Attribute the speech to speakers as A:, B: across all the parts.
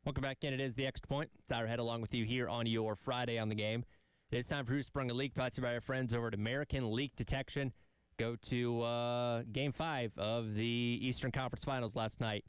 A: Welcome back in. It is the Extra Point. Tyler Head along with you here on your Friday on the Game. It is time for Who Sprung a Leak, brought to you by our friends over at American Leak Detection. Go to Game 5 of the Eastern Conference Finals last night.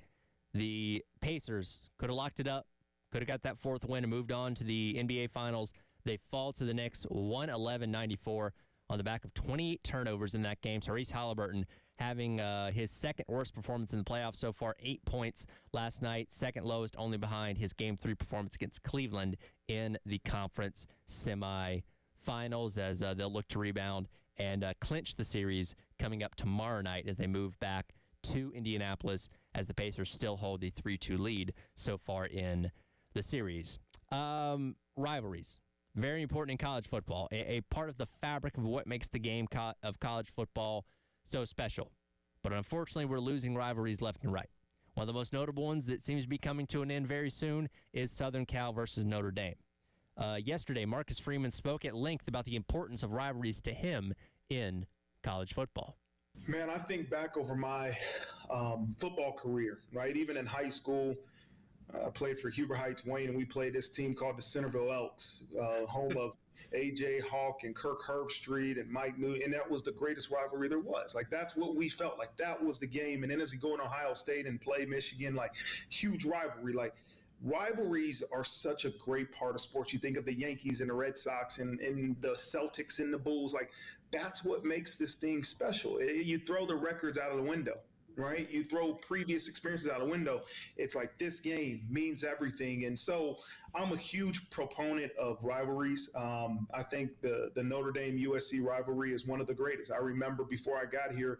A: The Pacers could have locked it up, could have got that fourth win and moved on to the NBA Finals. They fall to the Knicks 111-94 on the back of 28 turnovers in that game. Tyrese Halliburton having his second worst performance in the playoffs so far, 8 points last night, second lowest only behind his Game 3 performance against Cleveland in the conference semifinals as they'll look to rebound and clinch the series coming up tomorrow night as they move back to Indianapolis as the Pacers still hold the 3-2 lead so far in the series. Rivalries. Very important in college football, a part of the fabric of what makes the game of college football so special. But unfortunately, we're losing rivalries left and right. One of the most notable ones that seems to be coming to an end very soon is Southern Cal versus Notre Dame. Yesterday, Marcus Freeman spoke at length about the importance of rivalries to him in college football.
B: Man, I think back over my football career, right? Even in high school, I played for Huber Heights Wayne, and we played this team called the Centerville Elks, home of A.J. Hawk and Kirk Herbstreit and Mike Newton, and that was the greatest rivalry there was. Like, that's what we felt like. That was the game. And then as you go in Ohio State and play Michigan, like, huge rivalry. Like, rivalries are such a great part of sports. You think of the Yankees and the Red Sox and the Celtics and the Bulls. Like, that's what makes this thing special. You throw the records out of the window. Right? You throw previous experiences out the window. It's like this game means everything. And so I'm a huge proponent of rivalries. I think the Notre Dame USC rivalry is one of the greatest. I remember before I got here,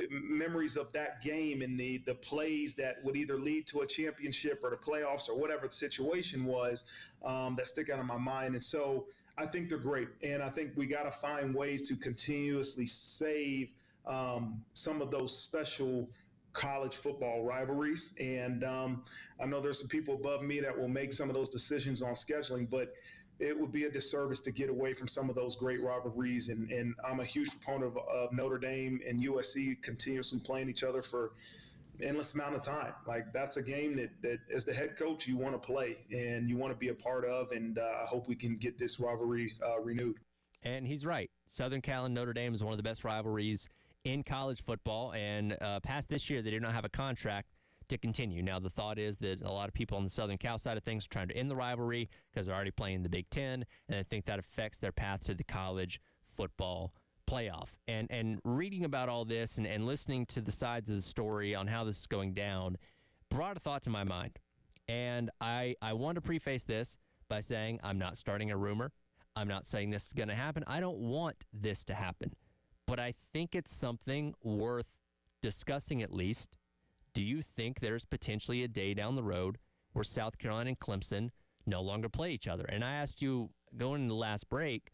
B: memories of that game and the plays that would either lead to a championship or the playoffs or whatever the situation was that stick out in my mind. And so I think they're great. And I think we got to find ways to continuously save some of those special college football rivalries. And I know there's some people above me that will make some of those decisions on scheduling, but it would be a disservice to get away from some of those great rivalries. And I'm a huge proponent of Notre Dame and USC continuously playing each other for an endless amount of time. Like, that's a game that as the head coach, you want to play and you want to be a part of. And I hope we can get this rivalry renewed.
A: And he's right. Southern Cal and Notre Dame is one of the best rivalries in college football, and past this year, they did not have a contract to continue. Now, the thought is that a lot of people on the Southern Cal side of things are trying to end the rivalry because they're already playing the Big Ten, and I think that affects their path to the college football playoff. And reading about all this and listening to the sides of the story on how this is going down brought a thought to my mind. And I want to preface this by saying I'm not starting a rumor. I'm not saying this is going to happen. I don't want this to happen. But I think it's something worth discussing at least. Do you think there's potentially a day down the road where South Carolina and Clemson no longer play each other? And I asked you going into the last break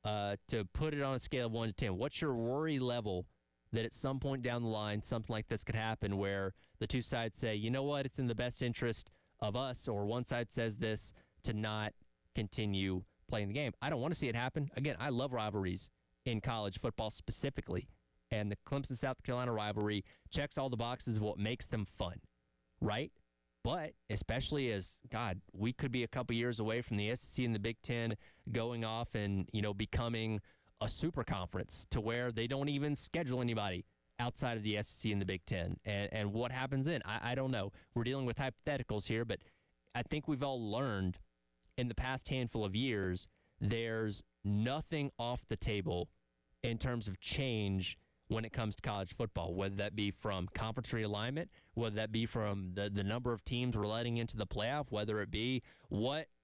A: to put it on a scale of 1 to 10. What's your worry level that at some point down the line something like this could happen where the two sides say, you know what, it's in the best interest of us, or one side says this to not continue playing the game? I don't want to see it happen. Again, I love rivalries in college football specifically, and the Clemson-South Carolina rivalry checks all the boxes of what makes them fun, right? But especially as, God, we could be a couple years away from the SEC and the Big Ten going off and, becoming a super conference to where they don't even schedule anybody outside of the SEC and the Big Ten. And what happens then? I don't know. We're dealing with hypotheticals here, but I think we've all learned in the past handful of years there's nothing off the table in terms of change when it comes to college football, whether that be from conference realignment, whether that be from the number of teams we're letting into the playoff, whether it be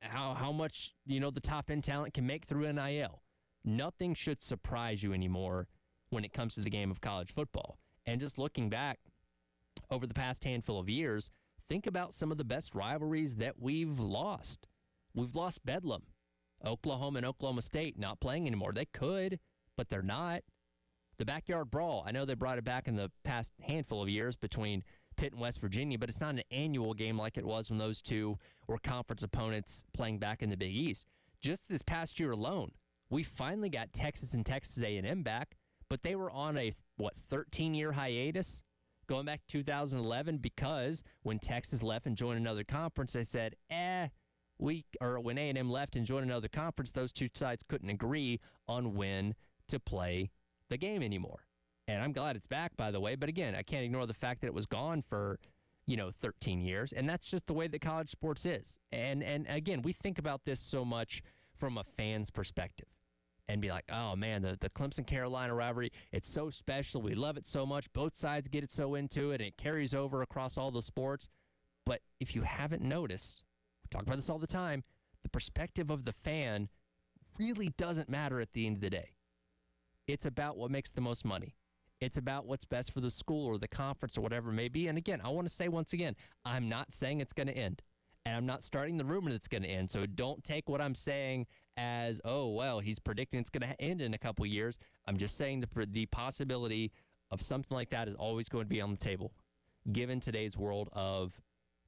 A: how much the top end talent can make through NIL. Nothing should surprise you anymore when it comes to the game of college football. And just looking back over the past handful of years, think about some of the best rivalries that we've lost. We've lost Bedlam. Oklahoma and Oklahoma State not playing anymore. They could, but they're not. The backyard brawl, I know they brought it back in the past handful of years between Pitt and West Virginia, but it's not an annual game like it was when those two were conference opponents playing back in the Big East. Just this past year alone, we finally got Texas and Texas A&M back, but they were on a, 13-year hiatus going back to 2011, because when Texas left and joined another conference, they said, when A&M left and joined another conference, those two sides couldn't agree on when to play the game anymore. And I'm glad it's back, by the way. But again, I can't ignore the fact that it was gone for, 13 years. And that's just the way that college sports is. And again, we think about this so much from a fan's perspective and be like, oh, man, the Clemson-Carolina rivalry, it's so special. We love it so much. Both sides get it so into it, and it carries over across all the sports. But if you haven't noticed, we talk about this all the time, the perspective of the fan really doesn't matter at the end of the day. It's about what makes the most money. It's about what's best for the school or the conference or whatever it may be. And again, I want to say once again, I'm not saying it's going to end. And I'm not starting the rumor that it's going to end. So don't take what I'm saying as, oh, well, he's predicting it's going to end in a couple years. I'm just saying the possibility of something like that is always going to be on the table, given today's world of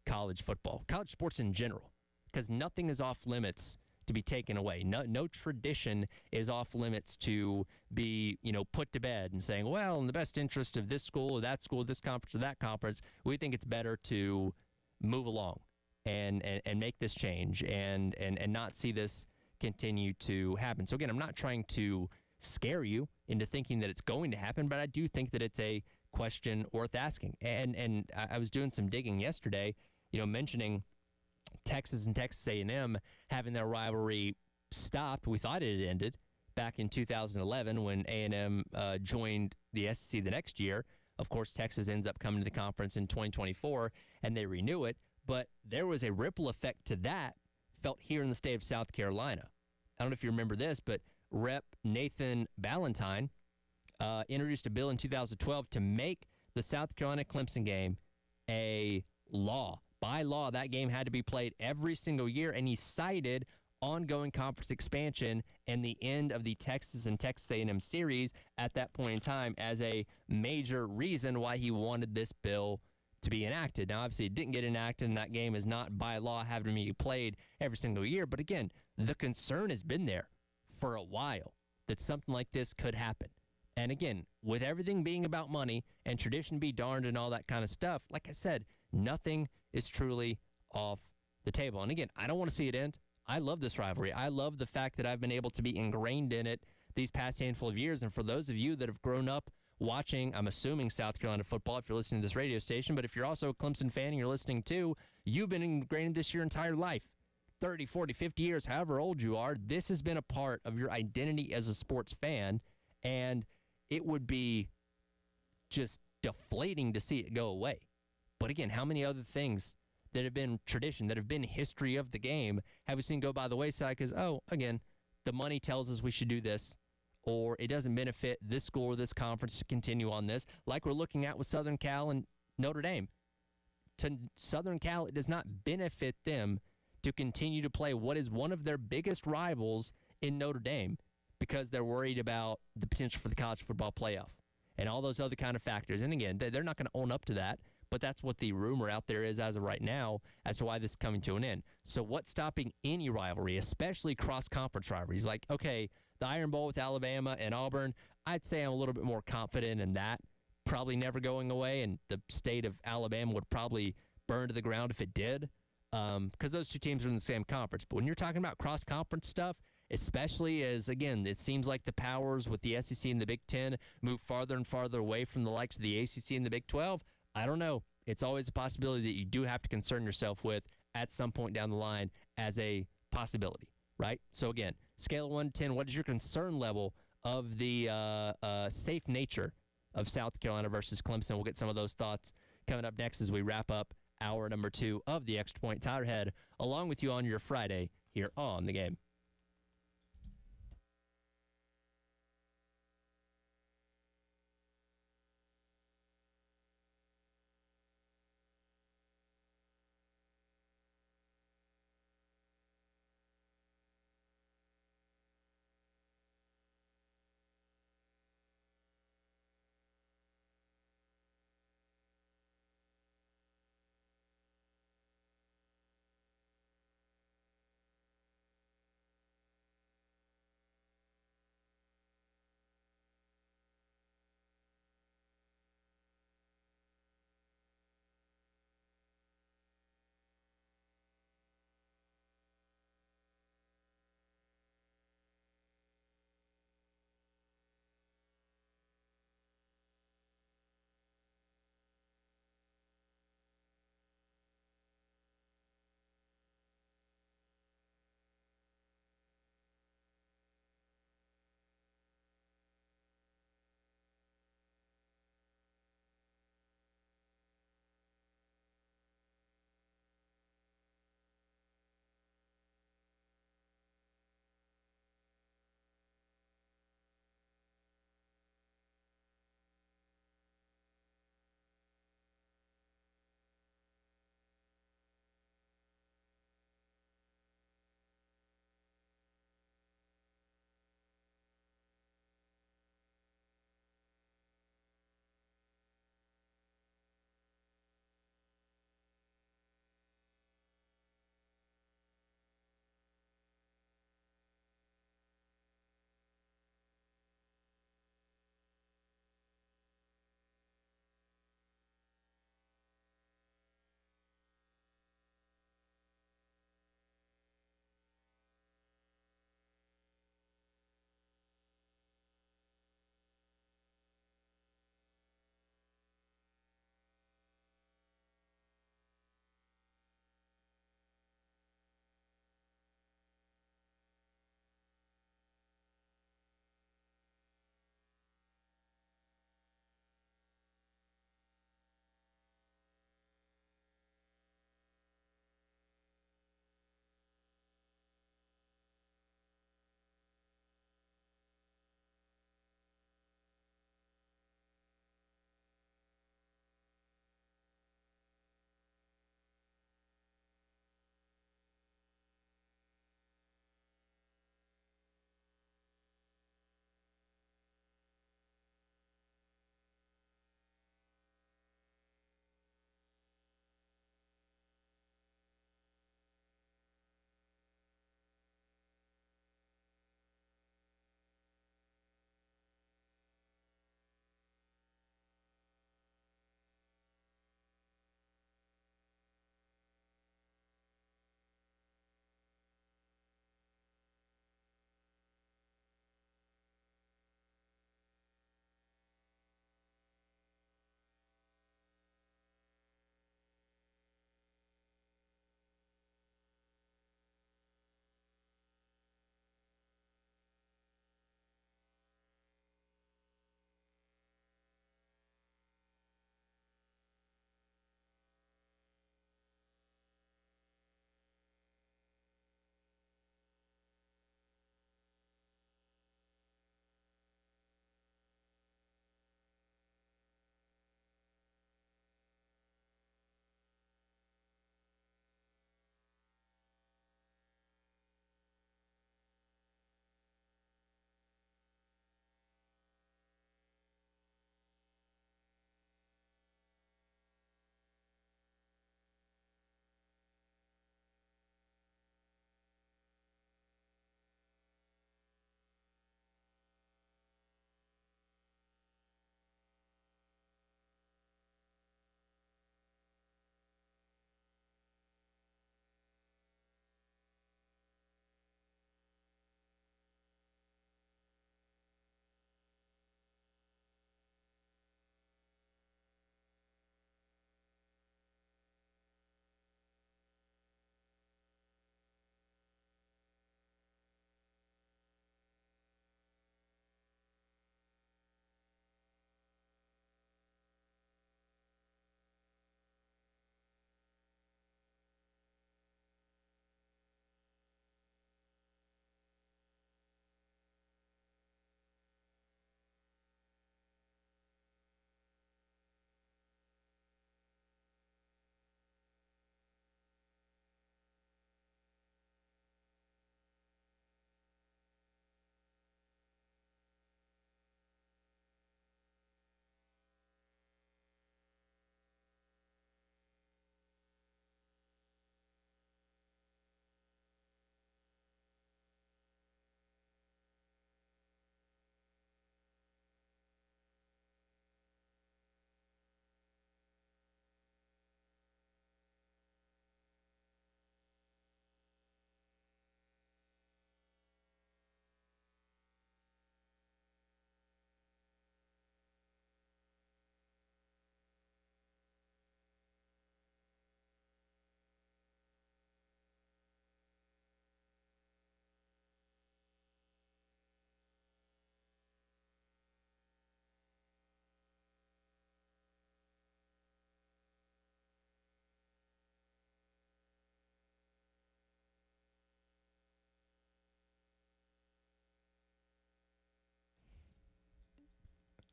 A: college football, college sports in general, because nothing is off limits to be taken away. No tradition is off limits to be, put to bed and saying, well, in the best interest of this school or that school, this conference or that conference, we think it's better to move along and make this change and not see this continue to happen. So again, I'm not trying to scare you into thinking that it's going to happen, but I do think that it's a question worth asking. And I was doing some digging yesterday, mentioning Texas and Texas A&M having their rivalry stopped. We thought it had ended back in 2011 when A&M joined the SEC the next year. Of course, Texas ends up coming to the conference in 2024, and they renew it. But there was a ripple effect to that felt here in the state of South Carolina. I don't know if you remember this, but Rep. Nathan Ballantyne introduced a bill in 2012 to make the South Carolina-Clemson game a law. By law, that game had to be played every single year, and he cited ongoing conference expansion and the end of the Texas and Texas A&M series at that point in time as a major reason why he wanted this bill to be enacted. Now, obviously, it didn't get enacted, and that game is not by law having to be played every single year. But again, the concern has been there for a while that something like this could happen. And again, with everything being about money and tradition be darned and all that kind of stuff, like I said, nothing is truly off the table. And again, I don't want to see it end. I love this rivalry. I love the fact that I've been able to be ingrained in it these past handful of years. And for those of you that have grown up watching, I'm assuming, South Carolina football, if you're listening to this radio station, but if you're also a Clemson fan and you're listening too, you've been ingrained this your entire life, 30, 40, 50 years, however old you are. This has been a part of your identity as a sports fan, and it would be just deflating to see it go away. But again, how many other things that have been tradition, that have been history of the game, have we seen go by the wayside because, again, the money tells us we should do this, or it doesn't benefit this school or this conference to continue on this, like we're looking at with Southern Cal and Notre Dame. To Southern Cal, it does not benefit them to continue to play what is one of their biggest rivals in Notre Dame because they're worried about the potential for the college football playoff and all those other kind of factors. And again, they're not going to own up to that. But that's what the rumor out there is as of right now as to why this is coming to an end. So what's stopping any rivalry, especially cross-conference rivalries? Like, okay, the Iron Bowl with Alabama and Auburn, I'd say I'm a little bit more confident in that probably never going away, and the state of Alabama would probably burn to the ground if it did because those two teams are in the same conference. But when you're talking about cross-conference stuff, especially as, again, it seems like the powers with the SEC and the Big Ten move farther and farther away from the likes of the ACC and the Big 12, I don't know. It's always a possibility that you do have to concern yourself with at some point down the line as a possibility, right? So again, scale of 1 to 10, what is your concern level of the safe nature of South Carolina versus Clemson? We'll get some of those thoughts coming up next as we wrap up hour number 2 of the Extra Point. Tyler Head, along with you on your Friday here on The Game.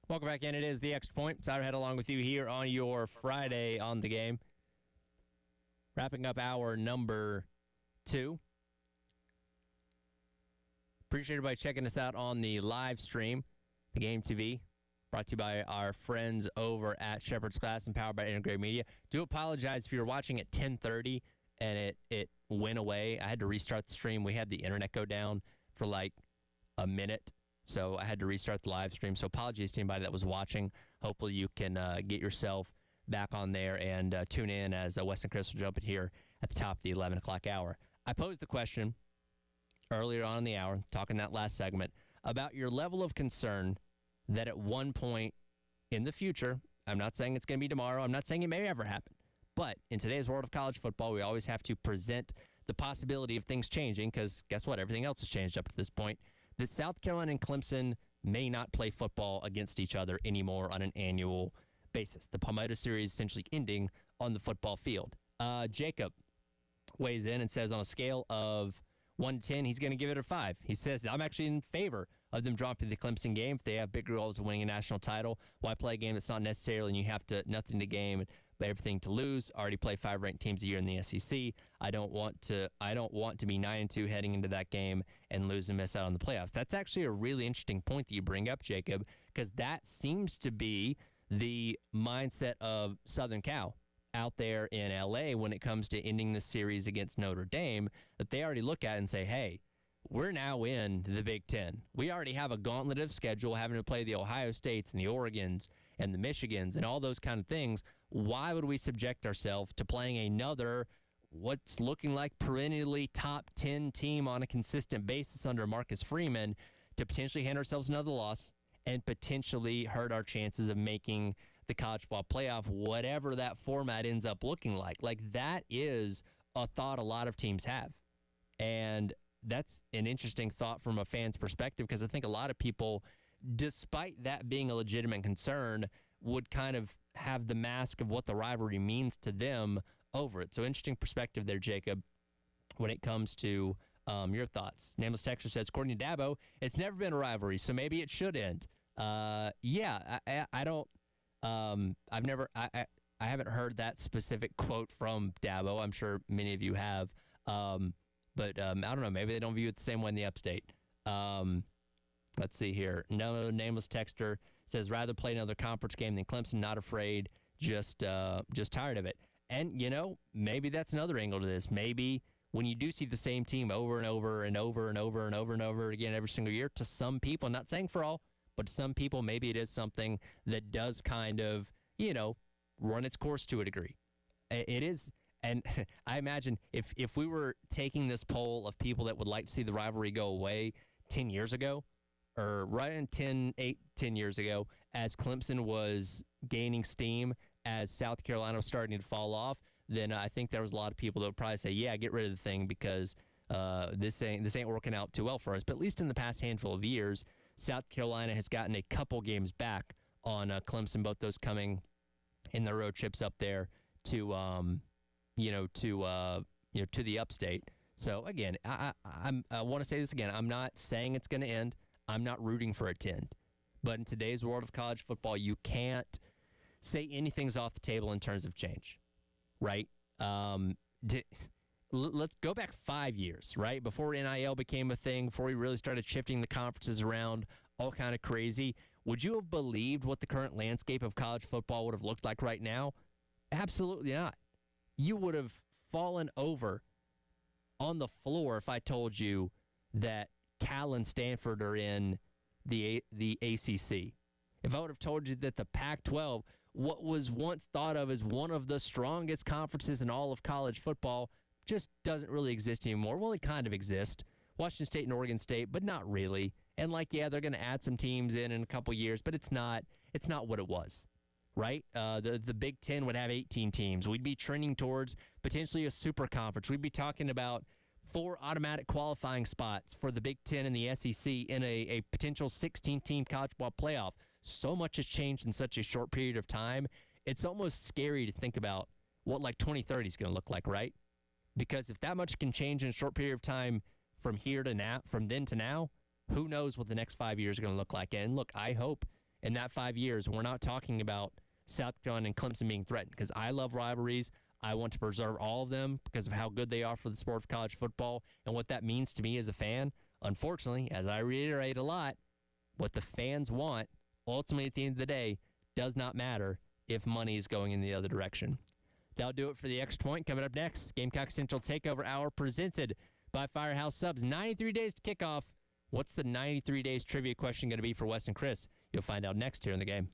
A: Welcome back in. It is the Extra Point. Siderhead along with you here on your Friday on the game. Wrapping up hour number 2. Appreciate everybody checking us out on the live stream, the Game TV, brought to you by our friends over at Shepherd's Class and powered by Integrated Media. Do apologize if you were watching at 10:30 and it went away. I had to restart the stream. We had the internet go down for like a minute, so I had to restart the live stream. So apologies to anybody that was watching. Hopefully you can get yourself back on there and tune in as Wes and Chris will jump in here at the top of the 11 o'clock hour. I posed the question earlier on in the hour, talking that last segment, about your level of concern that at one point in the future, I'm not saying it's going to be tomorrow, I'm not saying it may ever happen, but in today's world of college football, we always have to present the possibility of things changing, because guess what? Everything else has changed up to this point. That South Carolina and Clemson may not play football against each other anymore on an annual basis. The Palmetto series essentially ending on the football field. Jacob weighs in and says on a scale of 1 to 10, he's going to give it a 5. He says, I'm actually in favor of them dropping the Clemson game. If they have big goals of winning a national title, why play a game that's not necessarily, and you have to nothing to gain but everything to lose? Already play 5 ranked teams a year in the SEC. I don't want to be 9-2 heading into that game and lose and miss out on the playoffs. That's actually a really interesting point that you bring up, Jacob, because that seems to be the mindset of Southern Cal out there in LA when it comes to ending the series against Notre Dame, that they already look at and say, hey, we're now in the Big Ten. We already have a gauntlet of schedule, having to play the Ohio States and the Oregons and the Michigans and all those kind of things. Why would we subject ourselves to playing another what's looking like perennially top 10 team on a consistent basis under Marcus Freeman to potentially hand ourselves another loss and potentially hurt our chances of making the college ball playoff, whatever that format ends up looking like? Like, that is a thought a lot of teams have. And that's an interesting thought from a fan's perspective, because I think a lot of people, despite that being a legitimate concern, would kind of have the mask of what the rivalry means to them over it. So interesting perspective there, Jacob, when it comes to your thoughts. Nameless Texture says, according to Dabo, it's never been a rivalry, so maybe it should end. Yeah, I don't. I haven't heard that specific quote from Dabo. I'm sure many of you have. But I don't know. Maybe they don't view it the same way in the upstate. Let's see here. No Nameless Texter says, rather play another conference game than Clemson. Not afraid, just tired of it. And, maybe that's another angle to this. Maybe when you do see the same team over and over and over and over and over and over again every single year, to some people, I'm not saying for all, but to some people, maybe it is something that does kind of, run its course to a degree. It is. And I imagine if we were taking this poll of people that would like to see the rivalry go away 10 years ago, or right in 10 years ago, as Clemson was gaining steam, as South Carolina was starting to fall off, then I think there was a lot of people that would probably say, yeah, get rid of the thing, because this ain't working out too well for us. But at least in the past handful of years, South Carolina has gotten a couple games back on Clemson, both those coming in the road trips up there to the upstate. So again, I want to say this again. I'm not saying it's going to end. I'm not rooting for it to end. But in today's world of college football, you can't say anything's off the table in terms of change, right? Let's go back 5 years, right? Before NIL became a thing, before we really started shifting the conferences around, all kind of crazy. Would you have believed what the current landscape of college football would have looked like right now? Absolutely not. You would have fallen over on the floor if I told you that Cal and Stanford are in the ACC. If I would have told you that the Pac-12, what was once thought of as one of the strongest conferences in all of college football, just doesn't really exist anymore. Well, it kind of exists. Washington State and Oregon State, but not really. And they're going to add some teams in a couple years, but it's not what it was. Right? The Big Ten would have 18 teams. We'd be trending towards potentially a super conference. We'd be talking about 4 automatic qualifying spots for the Big Ten and the SEC in a potential 16-team college ball playoff. So much has changed in such a short period of time. It's almost scary to think about what 2030 is going to look like, right? Because if that much can change in a short period of time from here to now, from then to now, who knows what the next 5 years are going to look like. And look, I hope in that 5 years, we're not talking about South Carolina and Clemson being threatened, because I love rivalries. I want to preserve all of them because of how good they are for the sport of college football and what that means to me as a fan. Unfortunately, as I reiterate a lot, what the fans want, ultimately at the end of the day, does not matter if money is going in the other direction. That'll do it for the Extra Point. Coming up next, Gamecock Central Takeover Hour presented by Firehouse Subs. 93 days to kick off. What's the 93 days trivia question going to be for Wes and Chris? You'll find out next here in the game.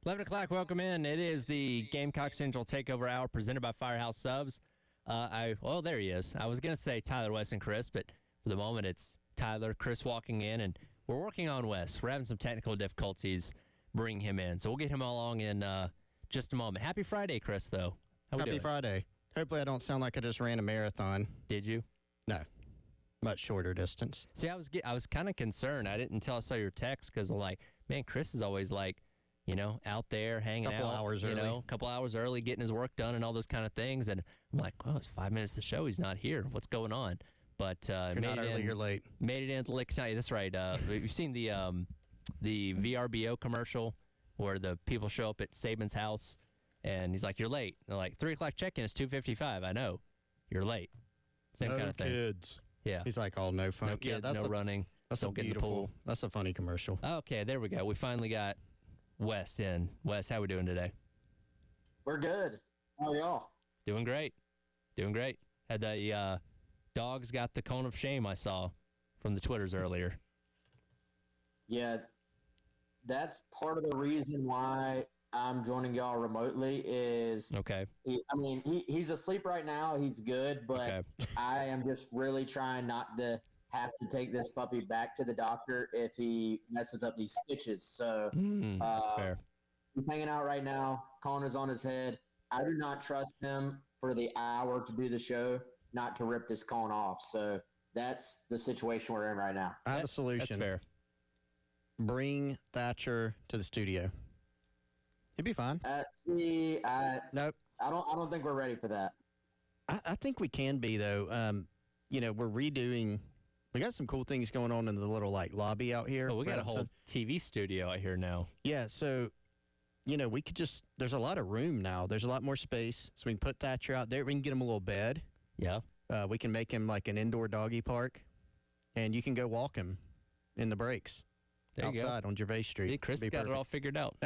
A: 11 o'clock, welcome in. It is the Gamecock Central Takeover Hour presented by Firehouse Subs. Well, there he is. I was going to say Tyler, Wes, and Chris, but for the moment it's Tyler, Chris walking in, and we're working on Wes. We're having some technical difficulties bringing him in, so we'll get him along in just a moment. Happy Friday, Chris, though. How we
C: Happy
A: doing?
C: Friday. Hopefully I don't sound like I just ran a marathon.
A: Did you?
C: No. Much shorter distance.
A: See, I was kind of concerned. I didn't until I saw your text because I'm like, man, Chris is always like, out there hanging out.
C: Couple hours early.
A: A couple hours early, getting his work done and all those kind of things. And I'm like, well, it's 5 minutes to show. He's not here. What's going on? But
C: If you're not early, you're late.
A: Made it in at the lick of time. That's right. We've seen the VRBO commercial where the people show up at Saban's house and he's like, you're late. And they're like, 3 o'clock check-in is 2:55. I know. You're late. Same kind of thing.
C: Kids.
A: Yeah.
C: He's like, oh, no fun.
A: No kids,
C: yeah,
A: no running.
C: That's
A: Don't
C: a
A: get in the
C: beautiful.
A: pool.
C: That's a funny commercial.
A: Okay, there we go. We finally got Wes in. Wes, how we doing today?
D: We're good. How are y'all?
A: Doing great. Doing great. Had the dogs got the cone of shame I saw from the Twitters earlier.
D: Yeah, that's part of the reason why I'm joining y'all remotely is,
A: Okay.
D: he's asleep right now. He's good, but
A: Okay.
D: I am just really trying not to have to take this puppy back to the doctor if he messes up these stitches. So
A: That's fair.
D: he's hanging out right now. Cone is on his head. I do not trust him for the hour to do the show, not to rip this cone off. So that's the situation we're in right now.
C: I have a
A: That's
C: solution.
A: fair.
C: Bring Thatcher to the studio. He'd be fine.
D: Nope. I don't think we're ready for that.
C: I think we can be, though. We're redoing. We got some cool things going on in the little lobby out here.
A: Oh, we got a
C: Right
A: whole
C: outside.
A: TV studio out here now.
C: Yeah, so we could just. There's a lot of room now. There's a lot more space, so we can put Thatcher out there. We can get him a little bed.
A: Yeah.
C: We can make him like an indoor doggy park, and you can go walk him in the breaks
A: There you
C: outside on Gervais Street.
A: See, Chris
C: Be
A: got it
C: perfect.
A: all figured out.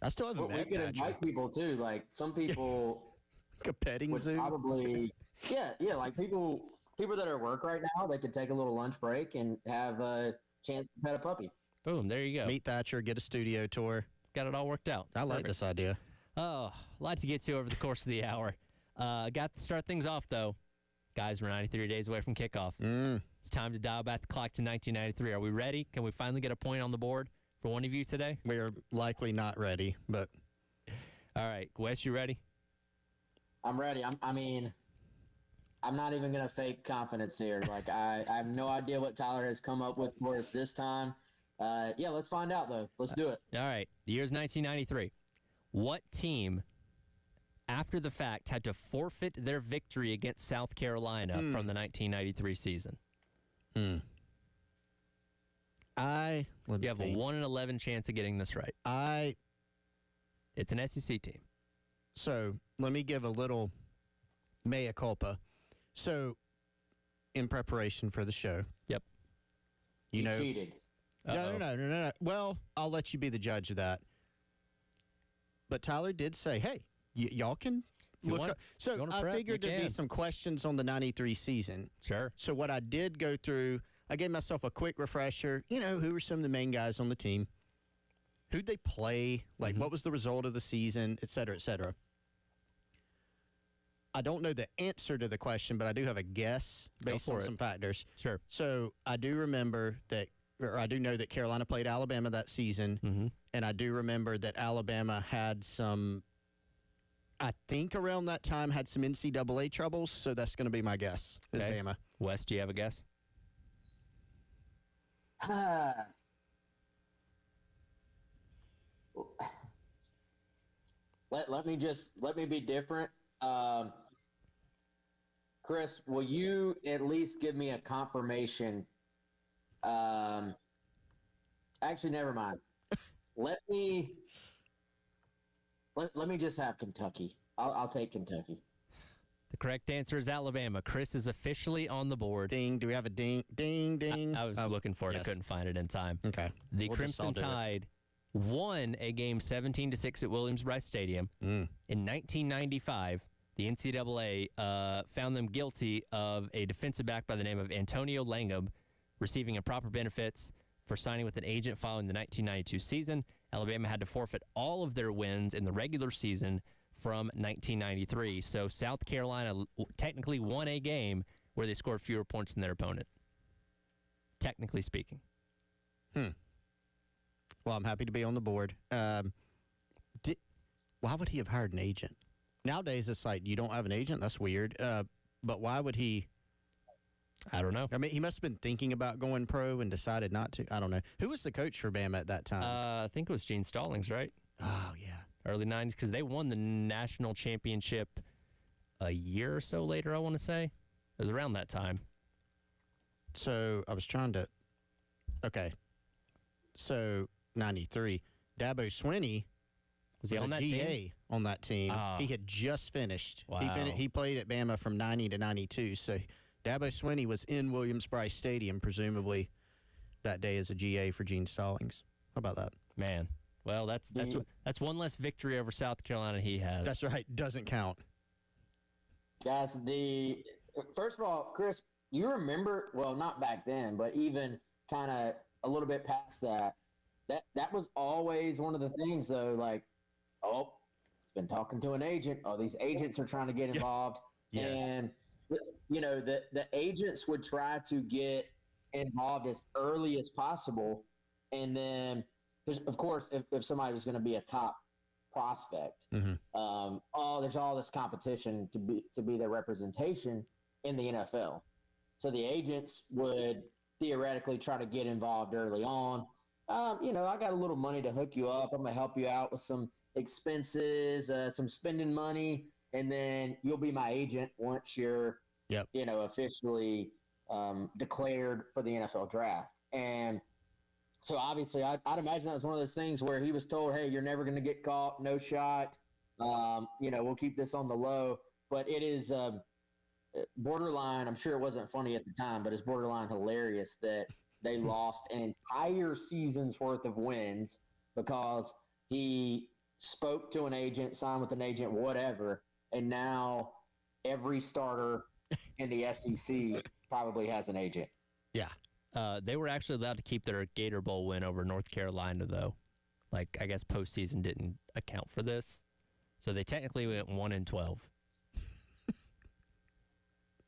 C: I still haven't
D: But we
C: met
D: could
C: Thatcher.
D: invite people too. Like some people
C: Like a petting
D: would
C: zoo.
D: probably, yeah. Like people that are at work right now, they could take a little lunch break and have a chance to pet a puppy.
A: Boom. There you go.
C: Meet Thatcher, get a studio tour.
A: Got it all worked out.
C: I like
A: Perfect.
C: this idea.
A: Oh, a lot to get to over the course of the hour. Got to start things off, though. Guys, we're 93 days away from kickoff. It's time to dial back the clock to 1993. Are we ready? Can we finally get a point on the board for one of you today?
C: We are likely not ready, but
A: All right. Wes, you ready?
D: I'm ready. I'm not even gonna fake confidence here. Like I have no idea what Tyler has come up with for us this time. Let's find out though. Let's do it.
A: All right. The year's 1993. What team, after the fact, had to forfeit their victory against South Carolina from the 1993 season?
C: you
A: You have a 1 in 11 chance of getting this right. It's an SEC team.
C: So let me give a little mea culpa. So, in preparation for the show,
A: Yep.
D: You cheated.
C: No. Well, I'll let you be the judge of that. But Tyler did say, "Hey, y'all can
A: you
C: look
A: want-
C: up." So
A: you wanna
C: I
A: prep,
C: figured
A: you
C: there'd be
A: can.
C: some questions on the '93 season.
A: Sure.
C: So what I did go through, I gave myself a quick refresher. Who were some of the main guys on the team? Who'd they play? Like, what was the result of the season, et cetera, et cetera. I don't know the answer to the question, but I do have a guess based
A: for
C: on
A: it.
C: some factors.
A: Sure.
C: So I do remember that, or I do know that Carolina played Alabama that season,
A: Mm-hmm.
C: and I do remember that Alabama had some, I think around that time, had some NCAA troubles, so that's going to be my guess, is
A: Okay.
C: Bama.
A: Wes, do you have a guess?
D: Let me be different. Chris, will you at least give me a confirmation? Actually, never mind. Let me just have Kentucky. I'll take Kentucky.
A: The correct answer is Alabama. Chris is officially on the board.
C: Ding. Do we have a ding? Ding, ding.
A: I was looking for it.
C: yes.
A: I couldn't find it in time.
C: Okay.
A: The
C: We'll just all
A: Crimson
C: do it.
A: Tide won a game 17-6 at Williams-Brice Stadium. In 1995, the NCAA found them guilty of a defensive back by the name of Antonio Langham receiving improper benefits for signing with an agent following the 1992 season, Alabama had to forfeit all of their wins in the regular season from 1993. So South Carolina technically won a game where they scored fewer points than their opponent, technically speaking.
C: Well, I'm happy to be on the board. Why would he have hired an agent? Nowadays, it's like, you don't have an agent? That's weird. But why would he?
A: I don't know.
C: I mean, he must have been thinking about going pro and decided not to. I don't know. Who was the coach for Bama at that time?
A: I think it was Gene Stallings, right?
C: Oh, yeah.
A: Early 90s, because they won the national championship a year or so later, I want to say. It was around that time.
C: So I was trying to. Okay. So 93. Dabo Swinney
A: Was he
C: was
A: on
C: a
A: that
C: GA
A: team?
C: on that team.
A: Ah.
C: He had just finished.
A: Wow.
C: He played at Bama from 90 to 92. So Dabo Swinney was in Williams-Brice Stadium, presumably, that day as a GA for Gene Stallings. How about that?
A: Man. Well, that's one less victory over South Carolina he has.
C: That's right. Doesn't count.
D: Guys, first of all, Chris, you remember, well, not back then, but even kind of a little bit past that was always one of the things, though, like, oh, he's been talking to an agent. Oh, these agents are trying to get involved.
C: Yes.
D: And, you know, the agents would try to get involved as early as possible. And then, of course, if somebody was going to be a top prospect, there's all this competition to be their representation in the NFL. So the agents would theoretically try to get involved early on. You know, I got a little money to hook you up. I'm going to help you out with some expenses, some spending money, and then you'll be my agent once you're, you know, officially declared for the NFL draft. And so obviously I'd imagine that was one of those things where he was told, hey, you're never going to get caught, no shot. You know, we'll keep this on the low. But it is borderline, I'm sure it wasn't funny at the time, but it's borderline hilarious that they lost an entire season's worth of wins because he spoke to an agent, signed with an agent, whatever, and now every starter in the SEC probably has an agent.
C: Yeah.
A: They were actually allowed to keep their Gator Bowl win over North Carolina, though. Like, I guess postseason didn't account for this. So they technically went 1-12.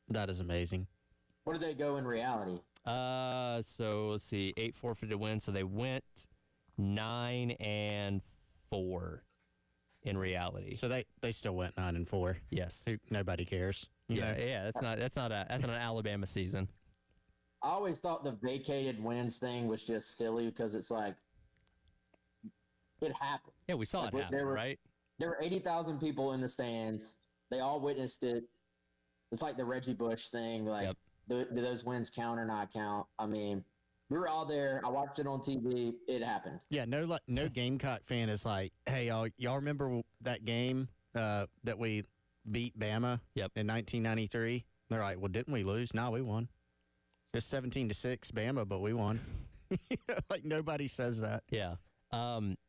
C: That is amazing.
D: Where did they go in reality?
A: So let's see, 8 forfeited wins. So they went 9-4 in reality.
C: So they still went 9-4.
A: Yes.
C: Nobody cares. You know?
A: Yeah. That's not an Alabama season.
D: I always thought the vacated wins thing was just silly because it's like it happened.
A: Yeah, we saw it happen, right?
D: There were 80,000 people in the stands. They all witnessed it. It's like the Reggie Bush thing. Like, do those wins count or not count? I mean, we were all there. I watched it on TV. It happened.
C: Yeah, no Gamecock fan is like, hey, y'all remember that game that we beat Bama in 1993? They're like, well, didn't we lose? No, we won. It's 17-6 Bama, but we won. Like, nobody says that.
A: Yeah.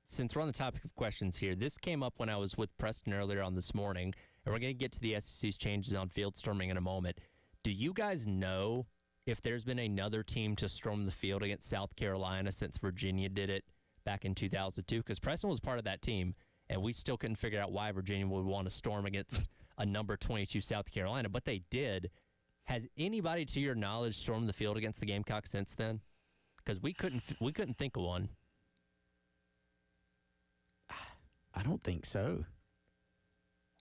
A: Since we're on the topic of questions here, this came up when I was with Preston earlier on this morning, and we're going to get to the SEC's changes on field storming in a moment. Do you guys know if there's been another team to storm the field against South Carolina since Virginia did it back in 2002? Because Preston was part of that team, and we still couldn't figure out why Virginia would want to storm against a number 22 South Carolina, but they did. Has anybody, to your knowledge, stormed the field against the Gamecocks since then? Because we couldn't think of one.
C: I don't think so.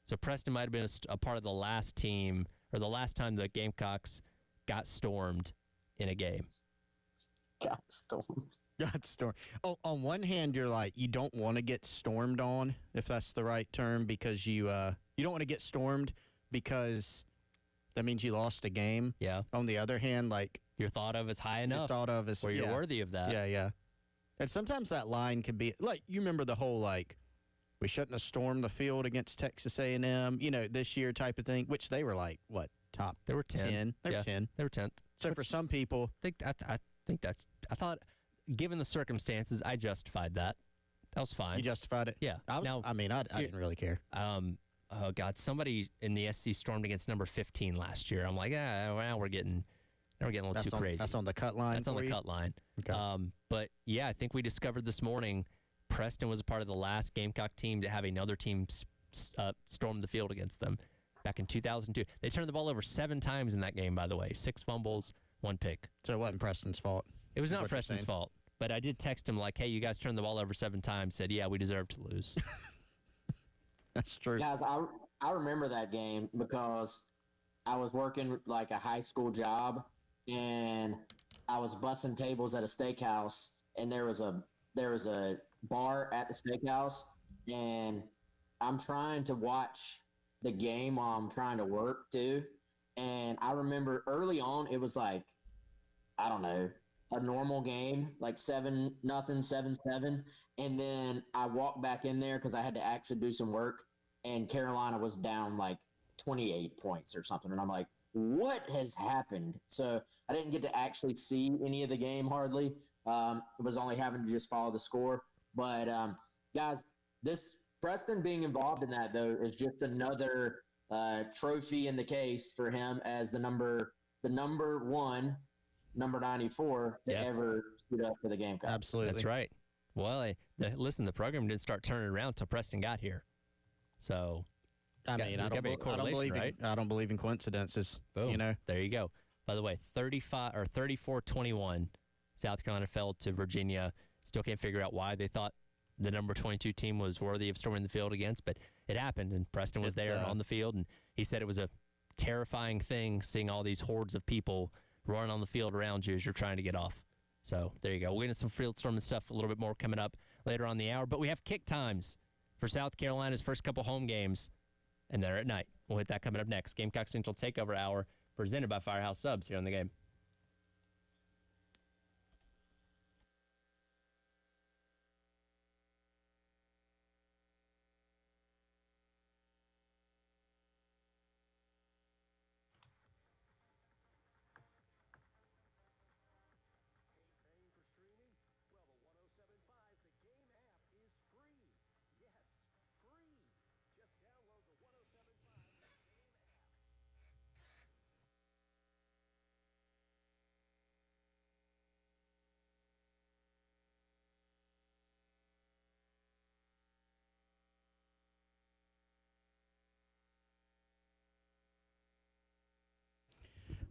A: So Preston might have been a part of the last team, or the last time the Gamecocks got stormed in a game.
D: Got stormed.
C: Got stormed. Oh, on one hand, you're like, you don't want to get stormed on, if that's the right term, because you don't want to get stormed because that means you lost a game.
A: Yeah.
C: On the other hand, like,
A: you're thought of as high enough.
C: You're thought of as,
A: where you're worthy of that.
C: Yeah. And sometimes that line could be like, you remember the whole like, we shouldn't have stormed the field against Texas A&M, this year type of thing, which they were like, what, top?
A: They were 10.
C: They were 10.
A: They were 10th.
C: So for some people,
A: I thought, given the circumstances, I justified that. That was fine.
C: You justified it?
A: Yeah.
C: I didn't really care.
A: Oh God, somebody in the SC stormed against number 15 last year. I'm like, now we're getting a little too crazy.
C: That's on the cut line.
A: That's on the cut line.
C: Okay.
A: But yeah, I think we discovered this morning Preston was a part of the last Gamecock team to have another team storm the field against them back in 2002. They turned the ball over 7 times in that game, by the way. 6 fumbles, 1 pick.
C: So it wasn't Preston's fault.
A: It was not Preston's fault. But I did text him like, hey, you guys turned the ball over 7 times. Said, yeah, we deserve to lose.
C: That's true.
D: Guys, I remember that game because I was working like a high school job, and I was bussing tables at a steakhouse, and there was a bar at the steakhouse, and I'm trying to watch the game while I'm trying to work too. And I remember early on, it was like, I don't know, a normal game, like 7-0, 7-7. And then I walked back in there because I had to actually do some work, and Carolina was down like 28 points or something. And I'm like, what has happened? So I didn't get to actually see any of the game hardly. It was only having to just follow the score. But guys, this Preston being involved in that, though, is just another trophy in the case for him as the number 1, number 94 to ever stood up for the Gamecocks.
C: Absolutely.
A: That's right. Well, listen, the program didn't start turning around until Preston got here. So,
C: I mean, I don't believe in coincidences.
A: Boom.
C: You know,
A: there you go. By the way, 34-21, South Carolina fell to Virginia. Still can't figure out why they thought the number 22 team was worthy of storming the field against, but it happened, and Preston was there on the field, and he said it was a terrifying thing seeing all these hordes of people running on the field around you as you're trying to get off. So there you go. We'll get into some field storming stuff a little bit more coming up later on the hour, but we have kick times for South Carolina's first couple home games, and they're at night. We'll hit that coming up next. Gamecock Central Takeover Hour presented by Firehouse Subs here on the game.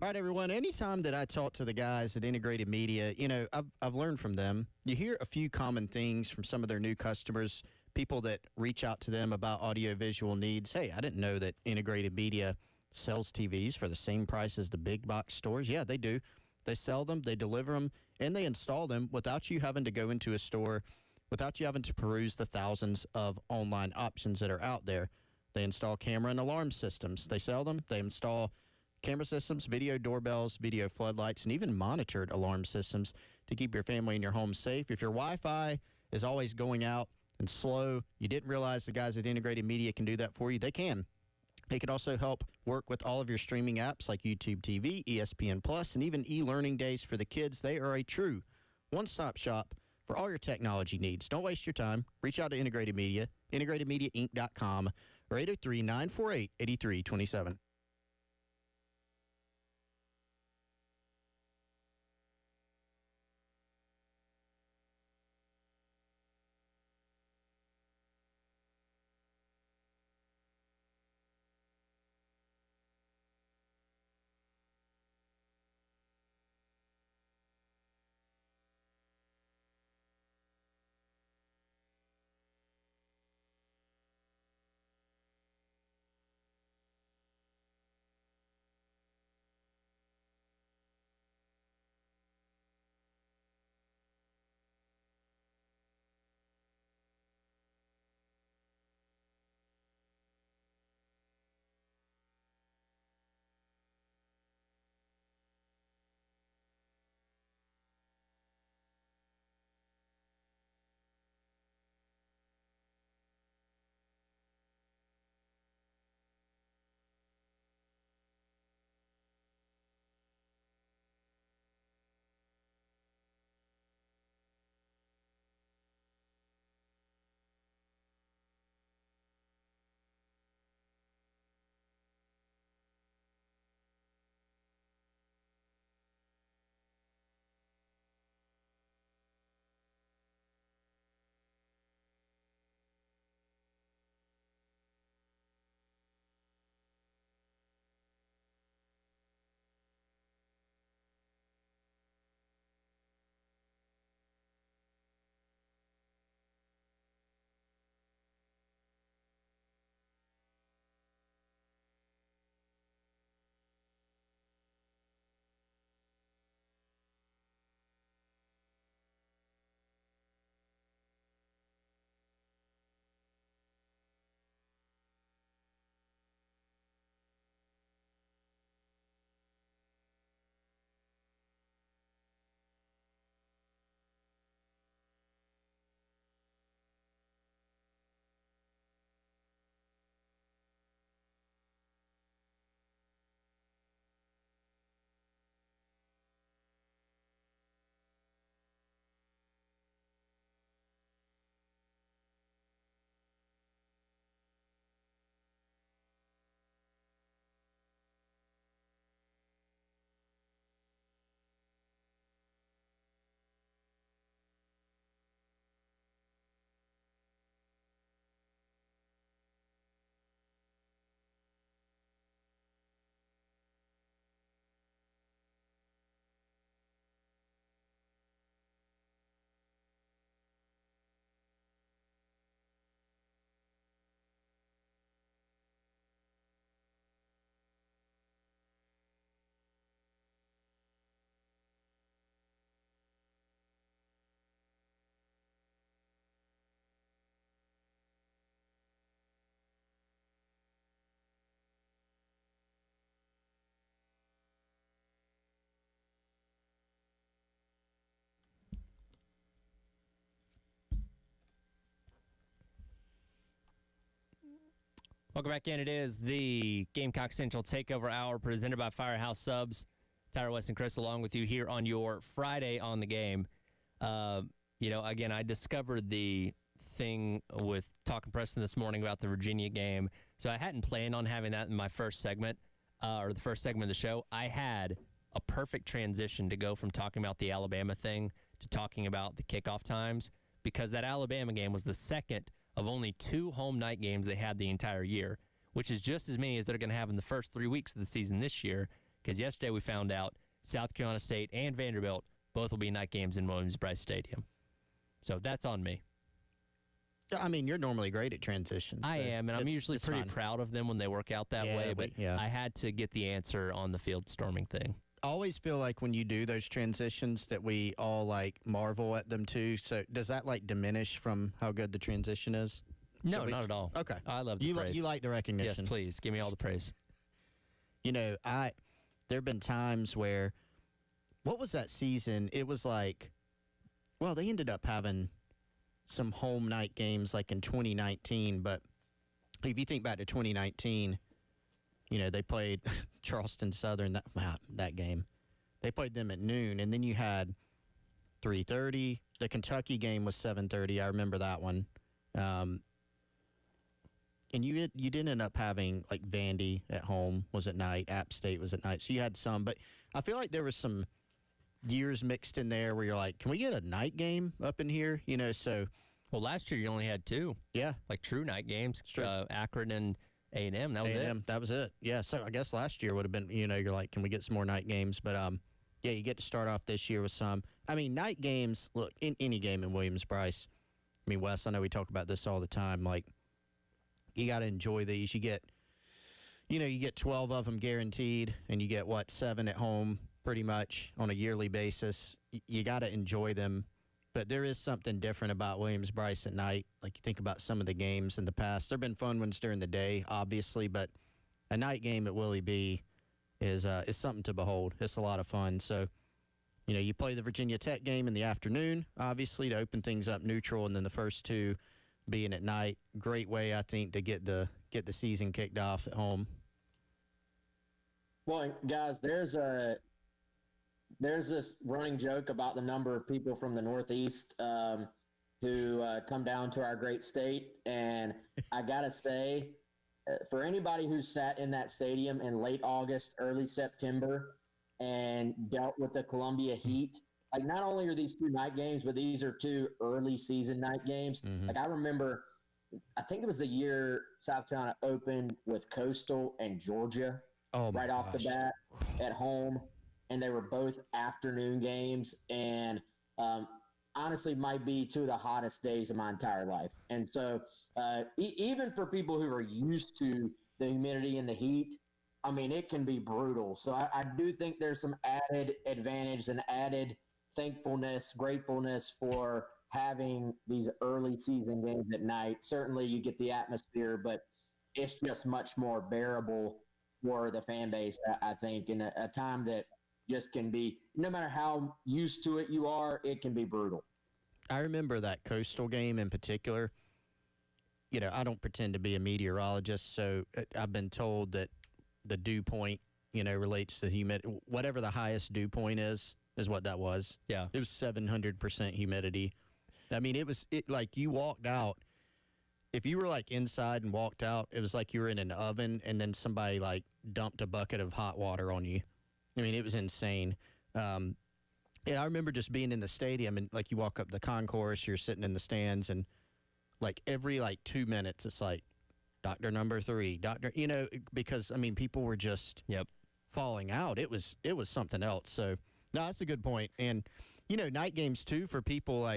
C: All right, everyone. Anytime that I talk to the guys at Integrated Media, you know, I've learned from them. You hear a few common things from some of their new customers, people that reach out to them about audiovisual needs. Hey, I didn't know that Integrated Media sells TVs for the same price as the big box stores. Yeah, they do. They sell them, they deliver them, and they install them without you having to go into a store, without you having to peruse the thousands of online options that are out there. They install camera and alarm systems. They sell them. They install camera systems, video doorbells, video floodlights, and even monitored alarm systems to keep your family and your home safe. If your Wi-Fi is always going out and slow, you didn't realize the guys at Integrated Media can do that for you. They can. They can also help work with all of your streaming apps like YouTube TV, ESPN Plus, and even e-learning days for the kids. They are a true one-stop shop for all your technology needs. Don't waste your time. Reach out to Integrated Media, integratedmediainc.com, or 803-948-8327.
A: Welcome back in. It is the Gamecock Central Takeover Hour presented by Firehouse Subs. Tyler, West, and Chris along with you here on your Friday on the game. Again, I discovered the thing with talking Preston this morning about the Virginia game. So I hadn't planned on having that in my first segment, or the first segment of the show. I had a perfect transition to go from talking about the Alabama thing to talking about the kickoff times, because that Alabama game was the second of only 2 home night games they had the entire year, which is just as many as they're going to have in the first 3 weeks of the season this year, because yesterday we found out South Carolina State and Vanderbilt both will be night games in Williams-Brice Stadium. So that's on me.
C: I mean, you're normally great at transitions.
A: I am, and I'm usually pretty proud of them when they work out that way, but I had to get the answer on the field storming thing.
C: I always feel like when you do those transitions that we all marvel at them too. So does that diminish from how good the transition is?
A: No, not at all.
C: Okay.
A: I love the praise.
C: You like the recognition.
A: Yes, please. Give me all the praise.
C: There have been times where, what was that season? It was they ended up having some home night games in 2019, but if you think back to 2019, they played Charleston Southern that game. They played them at noon, and then you had 3:30. The Kentucky game was 7:30. I remember that one. And you did end up having Vandy at home was at night. App State was at night. So you had some, but I feel like there was some years mixed in there where you're like, can we get a night game up in here? So.
A: Well, last year you only had 2.
C: Yeah.
A: True night games. Akron and A&M, that was it.
C: That was it. Yeah, so I guess last year would have been, you're like, can we get some more night games? But, you get to start off this year with some. I mean, night games, look, in any game in Williams-Brice, Wes, I know we talk about this all the time. You got to enjoy these. You get 12 of them guaranteed, and you get, 7 at home pretty much on a yearly basis. You got to enjoy them. But there is something different about Williams-Brice at night. You think about some of the games in the past. There have been fun ones during the day, obviously, but a night game at Willie B is something to behold. It's a lot of fun. So, you play the Virginia Tech game in the afternoon, obviously, to open things up neutral, and then the first 2 being at night. Great way, I think, to get the season kicked off at home.
D: Well, guys, there's this running joke about the number of people from the Northeast who come down to our great state. And I got to say, for anybody who's sat in that stadium in late August, early September, and dealt with the Columbia heat, not only are these 2 night games, but these are 2 early season night games.
C: Mm-hmm.
D: I remember, I think it was the year South Carolina opened with Coastal and Georgia off the bat at home. And they were both afternoon games, and honestly might be 2 of the hottest days of my entire life. And so even for people who are used to the humidity and the heat, it can be brutal. So I do think there's some added advantage and added thankfulness, gratefulness for having these early season games at night. Certainly you get the atmosphere, but it's just much more bearable for the fan base, I think, in a time that just can be, no matter how used to it you are, it can be brutal.
C: I remember that Coastal game in particular. I don't pretend to be a meteorologist, so I've been told that the dew point, relates to humidity. Whatever the highest dew point is what that was.
A: Yeah.
C: It was 700% humidity. You walked out. If you were inside and walked out, it was like you were in an oven and then somebody dumped a bucket of hot water on you. It was insane. And I remember just being in the stadium and you walk up the concourse, you're sitting in the stands, and every 2 minutes it's doctor number 3, because people were just falling out. It was something else. So no, that's a good point. And night games too, for people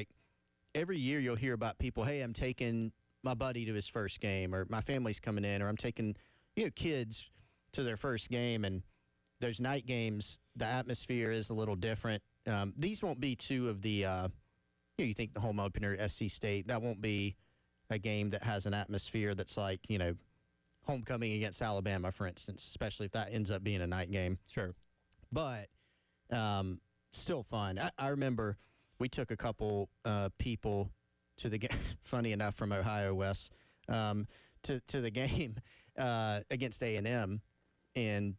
C: every year you'll hear about people, hey, I'm taking my buddy to his first game, or my family's coming in, or I'm taking kids to their first game. And those night games, the atmosphere is a little different. These won't be 2 of the, you think the home opener, SC State, that won't be a game that has an atmosphere that's homecoming against Alabama, for instance, especially if that ends up being a night game.
A: Sure.
C: But still fun. I remember we took a couple people to the game, funny enough, from Ohio, Wes, to the game. against A&M in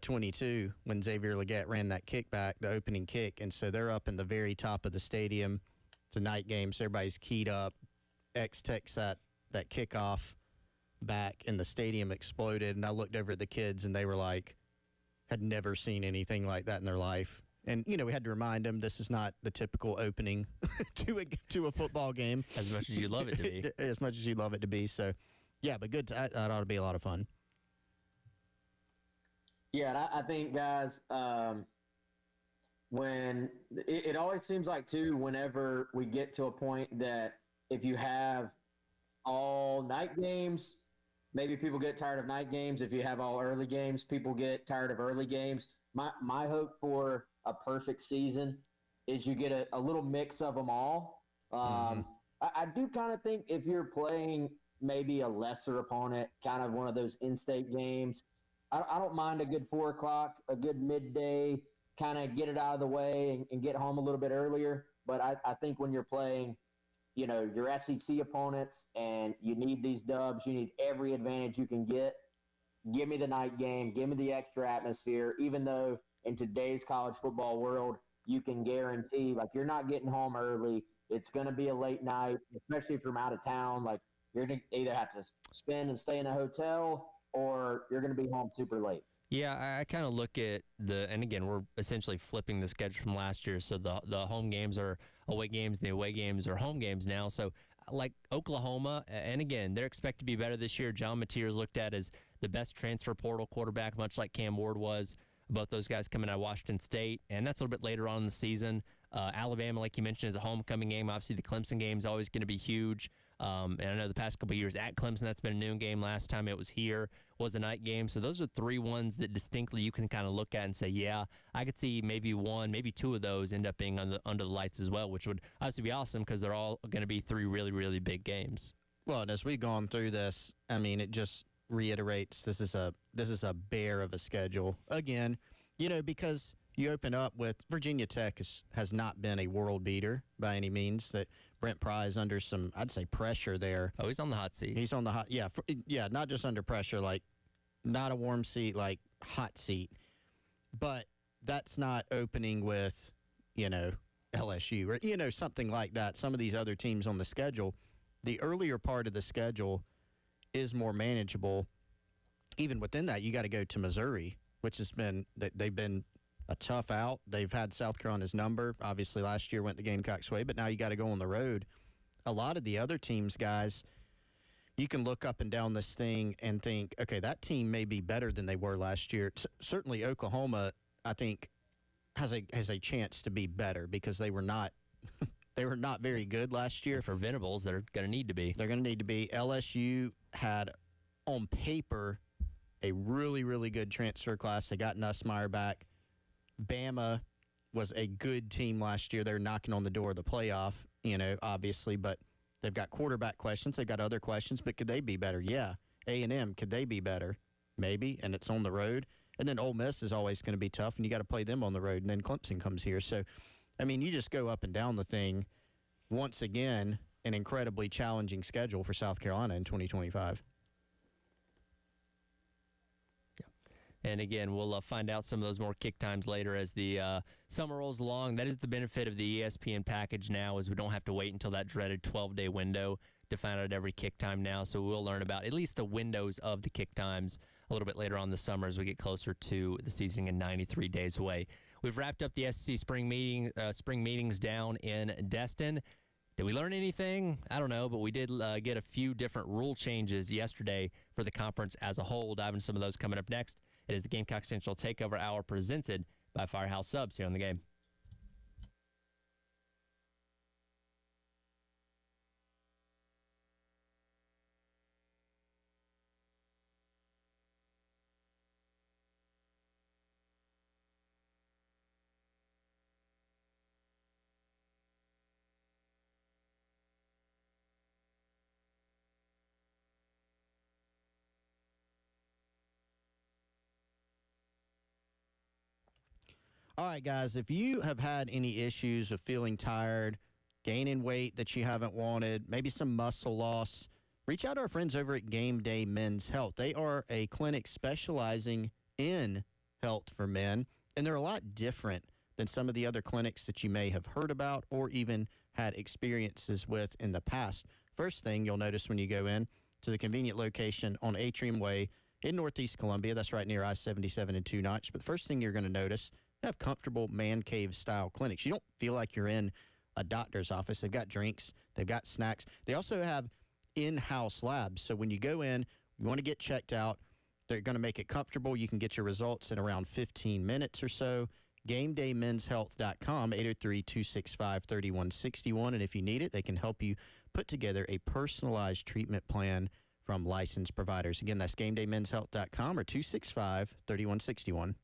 C: 22 when Xavier Legette ran that kickback, the opening kick. And so they're up in the very top of the stadium. It's a night game, so everybody's keyed up. X takes that kickoff back, and the stadium exploded. And I looked over at the kids, and they were like, had never seen anything like that in their life. And, we had to remind them this is not the typical opening to a football game.
A: As much as you love it to be.
C: As much as you love it to be. So, yeah, but good. That ought to be a lot of fun.
D: Yeah, and I think, guys, when it always seems like, too, whenever we get to a point that if you have all night games, maybe people get tired of night games. If you have all early games, people get tired of early games. My hope for a perfect season is you get a little mix of them all. I do kind of think if you're playing maybe a lesser opponent, kind of one of those in-state games, I don't mind a good 4 o'clock, a good midday, kind of get it out of the way and get home a little bit earlier. But I think when you're playing, your SEC opponents and you need these dubs, you need every advantage you can get. Give me the night game. Give me the extra atmosphere, even though in today's college football world, you can guarantee, like, you're not getting home early. It's going to be a late night, especially if you're out of town. Like, you're going to either have to spend and stay in a hotel or you're going to be home super late.
A: Yeah, I kind of look at and again, we're essentially flipping the schedule from last year. So the home games are away games, the away games are home games now. So like Oklahoma, and again, they're expected to be better this year. John Mateer is looked at as the best transfer portal quarterback, much like Cam Ward was. Both those guys coming out of Washington State, and that's a little bit later on in the season. Alabama, like you mentioned, is a homecoming game. Obviously, the Clemson game is always going to be huge. And I know the past couple of years at Clemson, that's been a noon game. Last time it was here was a night game. So those are 3 ones that distinctly you can kind of look at and say, yeah, I could see maybe 1, maybe 2 of those end up being under the lights as well, which would obviously be awesome because they're all going to be 3 really, really big games.
C: Well, and as we've gone through this, I mean, it just reiterates this is a bear of a schedule again, because you open up with Virginia Tech has not been a world beater by any means. That Brent Pry is under some, I'd say, pressure there.
A: Oh, he's on the hot seat.
C: He's on the hot, yeah, not just under pressure, like not a warm seat, like hot seat. But that's not opening with, LSU or something like that. Some of these other teams on the schedule, the earlier part of the schedule is more manageable. Even within that, you got to go to Missouri, which they've been a tough out. They've had South Carolina's number. Obviously, last year went the Gamecocks' way, but now you got to go on the road. A lot of the other teams, guys, you can look up and down this thing and think, okay, that team may be better than they were last year. Certainly, Oklahoma, I think, has a chance to be better because they were not very good last year.
A: And for Venables, they're going to need to be.
C: They're going to need to be. LSU had, on paper, a really, really good transfer class. They got Nussmeier back. Bama was a good team last year. They're knocking on the door of the playoff, obviously, but they've got quarterback questions. They've got other questions, but could they be better? Yeah. A&M, could they be better? Maybe, and it's on the road. And then Ole Miss is always going to be tough, and you got to play them on the road, and then Clemson comes here. So, I mean, you just go up and down the thing. Once again, an incredibly challenging schedule for South Carolina in 2025.
A: And again, we'll find out some of those more kick times later as the summer rolls along. That is the benefit of the ESPN package now, is we don't have to wait until that dreaded 12-day window to find out every kick time now. So we'll learn about at least the windows of the kick times a little bit later on this summer as we get closer to the season in 93 days away. We've wrapped up the SEC spring meetings down in Destin. Did we learn anything? I don't know, but we did get a few different rule changes yesterday for the conference as a whole. Dive into some of those coming up next. It is the Gamecock Central Takeover Hour presented by Firehouse Subs here on the game.
C: All right, guys, if you have had any issues of feeling tired, gaining weight that you haven't wanted, maybe some muscle loss, reach out to our friends over at Game Day Men's Health. They are a clinic specializing in health for men, and they're a lot different than some of the other clinics that you may have heard about or even had experiences with in the past. First thing you'll notice when you go in to the convenient location on Atrium Way in Northeast Columbia, that's right near I-77 and 2 Notch. But the first thing you're going to notice, they have comfortable man cave style clinics. You don't feel like you're in a doctor's office. They've got drinks, they've got snacks. They also have in-house labs. So when you go in, you want to get checked out, they're going to make it comfortable. You can get your results in around 15 minutes or so. GameDayMen'sHealth.com, 803-265-3161. And if you need it, they can help you put together a personalized treatment plan from licensed providers. Again, that's GameDayMen'sHealth.com or 265-3161.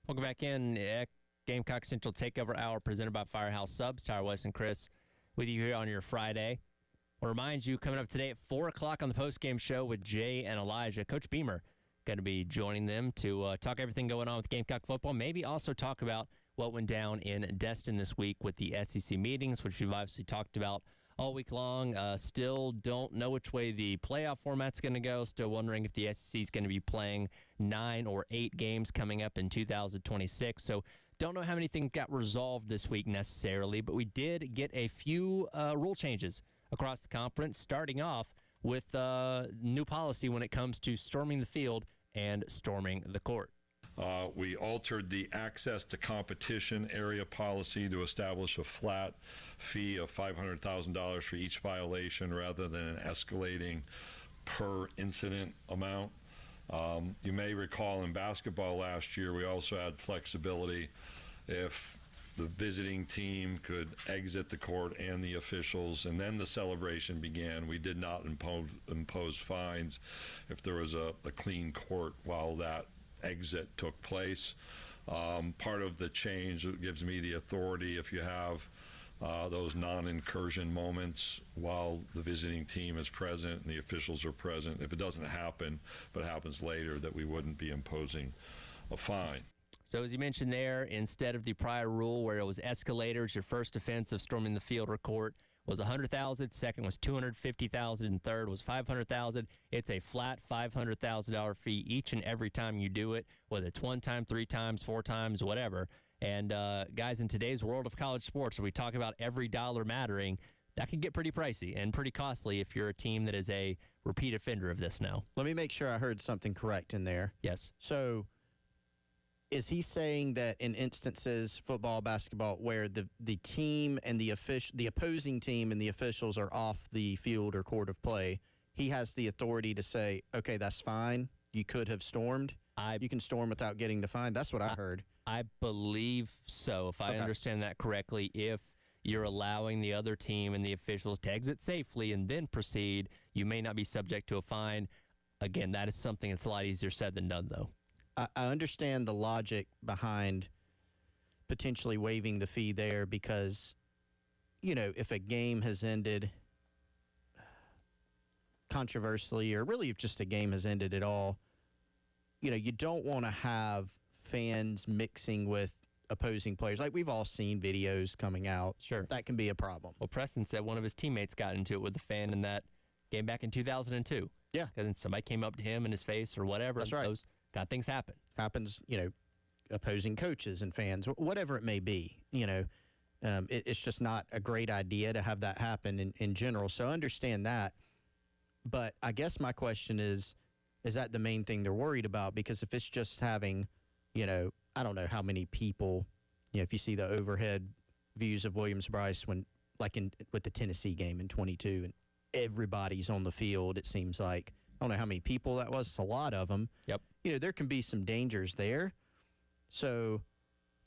A: Welcome back in. Gamecock Central Takeover Hour presented by Firehouse Subs. Tyler West and Chris with you here on your Friday. I'll remind you, coming up today at 4 o'clock on the postgame show with Jay and Elijah, Coach Beamer going to be joining them to talk everything going on with Gamecock football, maybe also talk about what went down in Destin this week with the SEC meetings, which we've obviously talked about all week long. Still don't know which way the playoff format's going to go. Still wondering if the SEC is going to be playing 9 or 8 games coming up in 2026. So Don't know how many things got resolved this week necessarily, but we did get a few rule changes across the conference, starting off with new policy when it comes to storming the field and storming the court.
E: We altered the access to competition area policy to establish a flat fee of $500,000 for each violation rather than an escalating per incident amount. You may recall in basketball last year, we also had flexibility if the visiting team could exit the court and the officials, and then the celebration began. We did not impose fines if there was a clean court while that exit took place. Part of the change gives me the authority, if you have those non-incursion moments while the visiting team is present and the officials are present, if it doesn't happen but happens later, that we wouldn't be imposing a fine.
A: So as you mentioned there, instead of the prior rule where it was escalators, your first offense of storming the field or court was $100,000, second was $250,000, and third was $500,000. It's a flat $500,000 fee each and every time you do it, whether it's one time, three times, four times, whatever. And guys, in today's world of college sports, where we talk about every dollar mattering, that can get pretty pricey and pretty costly if you're a team that is a repeat offender of this now.
C: Let me make sure I heard something correct in there.
A: Yes.
C: So is he saying that in instances, football, basketball, where the team and the opposing team and the officials are off the field or court of play, he has the authority to say, okay, that's fine. You could have stormed. You can storm without getting the fine. That's what I heard.
A: I believe so, if I understand that correctly. If you're allowing the other team and the officials to exit safely and then proceed, you may not be subject to a fine. Again, that is something that's a lot easier said than done, though.
C: I understand the logic behind potentially waiving the fee there because, you know, if a game has ended controversially or really if just a game has ended at all, you know, you don't want to have fans mixing with opposing players. Like we've all seen videos coming out.
A: Sure.
C: That can be a problem.
A: Well, Preston said one of his teammates got into it with a fan in that game back in 2002.
C: Yeah.
A: Because then somebody came up to him in his face or whatever.
C: That's right.
A: Those kind of things happen.
C: Happens, you know, opposing coaches and fans, whatever it may be, you know. It's just not a great idea to have that happen in general. So I understand that. But I guess my question is that the main thing they're worried about? Because if it's just having, you know, I don't know how many people, you know, if you see the overhead views of Williams-Brice with the Tennessee game in 22 and everybody's on the field, it seems like. I don't know how many people that was. It's a lot of them.
A: Yep.
C: You know, there can be some dangers there. So,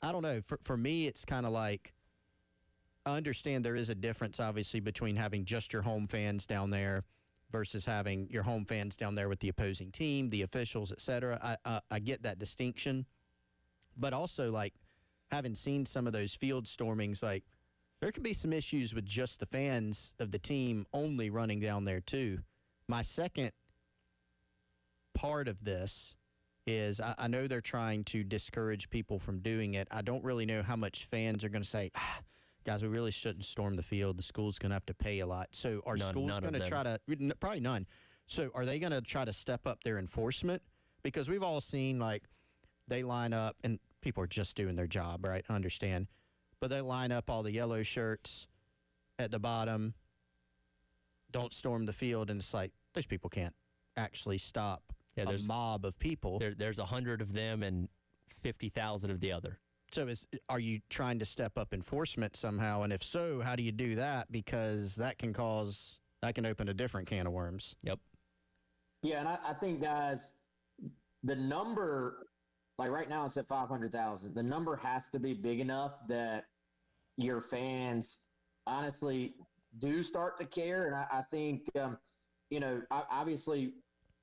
C: I don't know. For me, it's kind of like, I understand there is a difference, obviously, between having just your home fans down there versus having your home fans down there with the opposing team, the officials, et cetera. I get that distinction. But also, like, having seen some of those field stormings, like, there can be some issues with just the fans of the team only running down there, too. My second part of this is I know they're trying to discourage people from doing it. I don't really know how much fans are going to say, guys, we really shouldn't storm the field. The school's going to have to pay a lot. So are schools going to try to – probably none. So are they going to try to step up their enforcement? Because we've all seen, like, they line up – and people are just doing their job, right? I understand. But they line up all the yellow shirts at the bottom, don't storm the field, and it's like those people can't actually stop a mob of people.
A: There's 100 of them and 50,000 of the other.
C: So are you trying to step up enforcement somehow? And if so, how do you do that? Because that can open a different can of worms.
A: Yep.
D: Yeah, and I think, guys, the number, like right now it's at 500,000. The number has to be big enough that your fans honestly do start to care. And I think, you know, obviously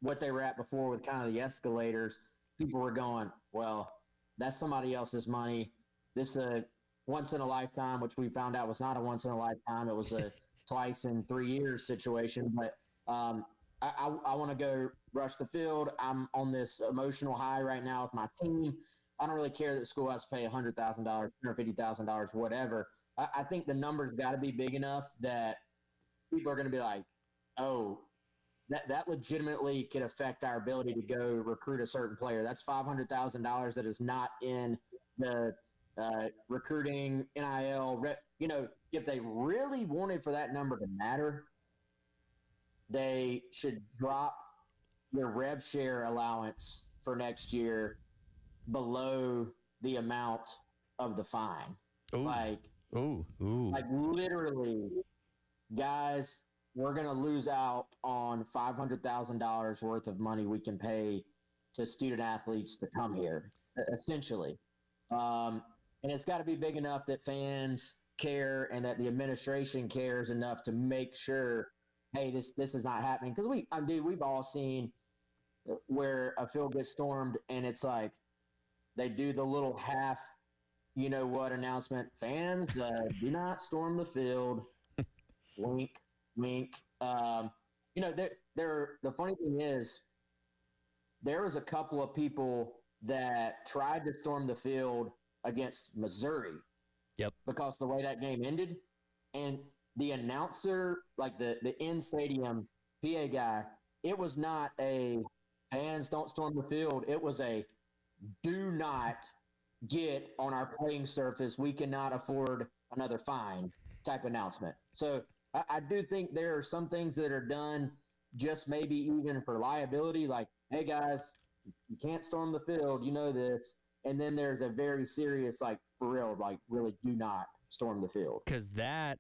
D: what they were at before with kind of the escalators, people were going, well, that's somebody else's money. This is a once in a lifetime, which we found out was not a once in a lifetime. It was a twice in 3 years situation. But I want to go rush the field. I'm on this emotional high right now with my team. I don't really care that the school has to pay $100,000, $150,000, whatever. I think the numbers got to be big enough that people are going to be like, oh, that legitimately could affect our ability to go recruit a certain player. That's $500,000 that is not in the recruiting, NIL. If they really wanted for that number to matter, they should drop their rev share allowance for next year below the amount of the fine.
C: Ooh.
D: Like literally, guys, we're going to lose out on $500,000 worth of money we can pay to student athletes to come here, essentially. And it's got to be big enough that fans care and that the administration cares enough to make sure, hey, this is not happening. Because we've all seen where a field gets stormed and it's like they do the little half, you know what, announcement. Fans, do not storm the field. Wink, wink. The funny thing is, there was a couple of people that tried to storm the field against Missouri.
A: Yep.
D: Because the way that game ended, and the announcer, like the in-stadium PA guy, it was not a fans don't storm the field. It was a do not get on our playing surface. We cannot afford another fine type announcement. So I do think there are some things that are done just maybe even for liability, like, hey, guys, you can't storm the field. You know this. And then there's a very serious, like, for real, like, really do not storm the field.
A: Because that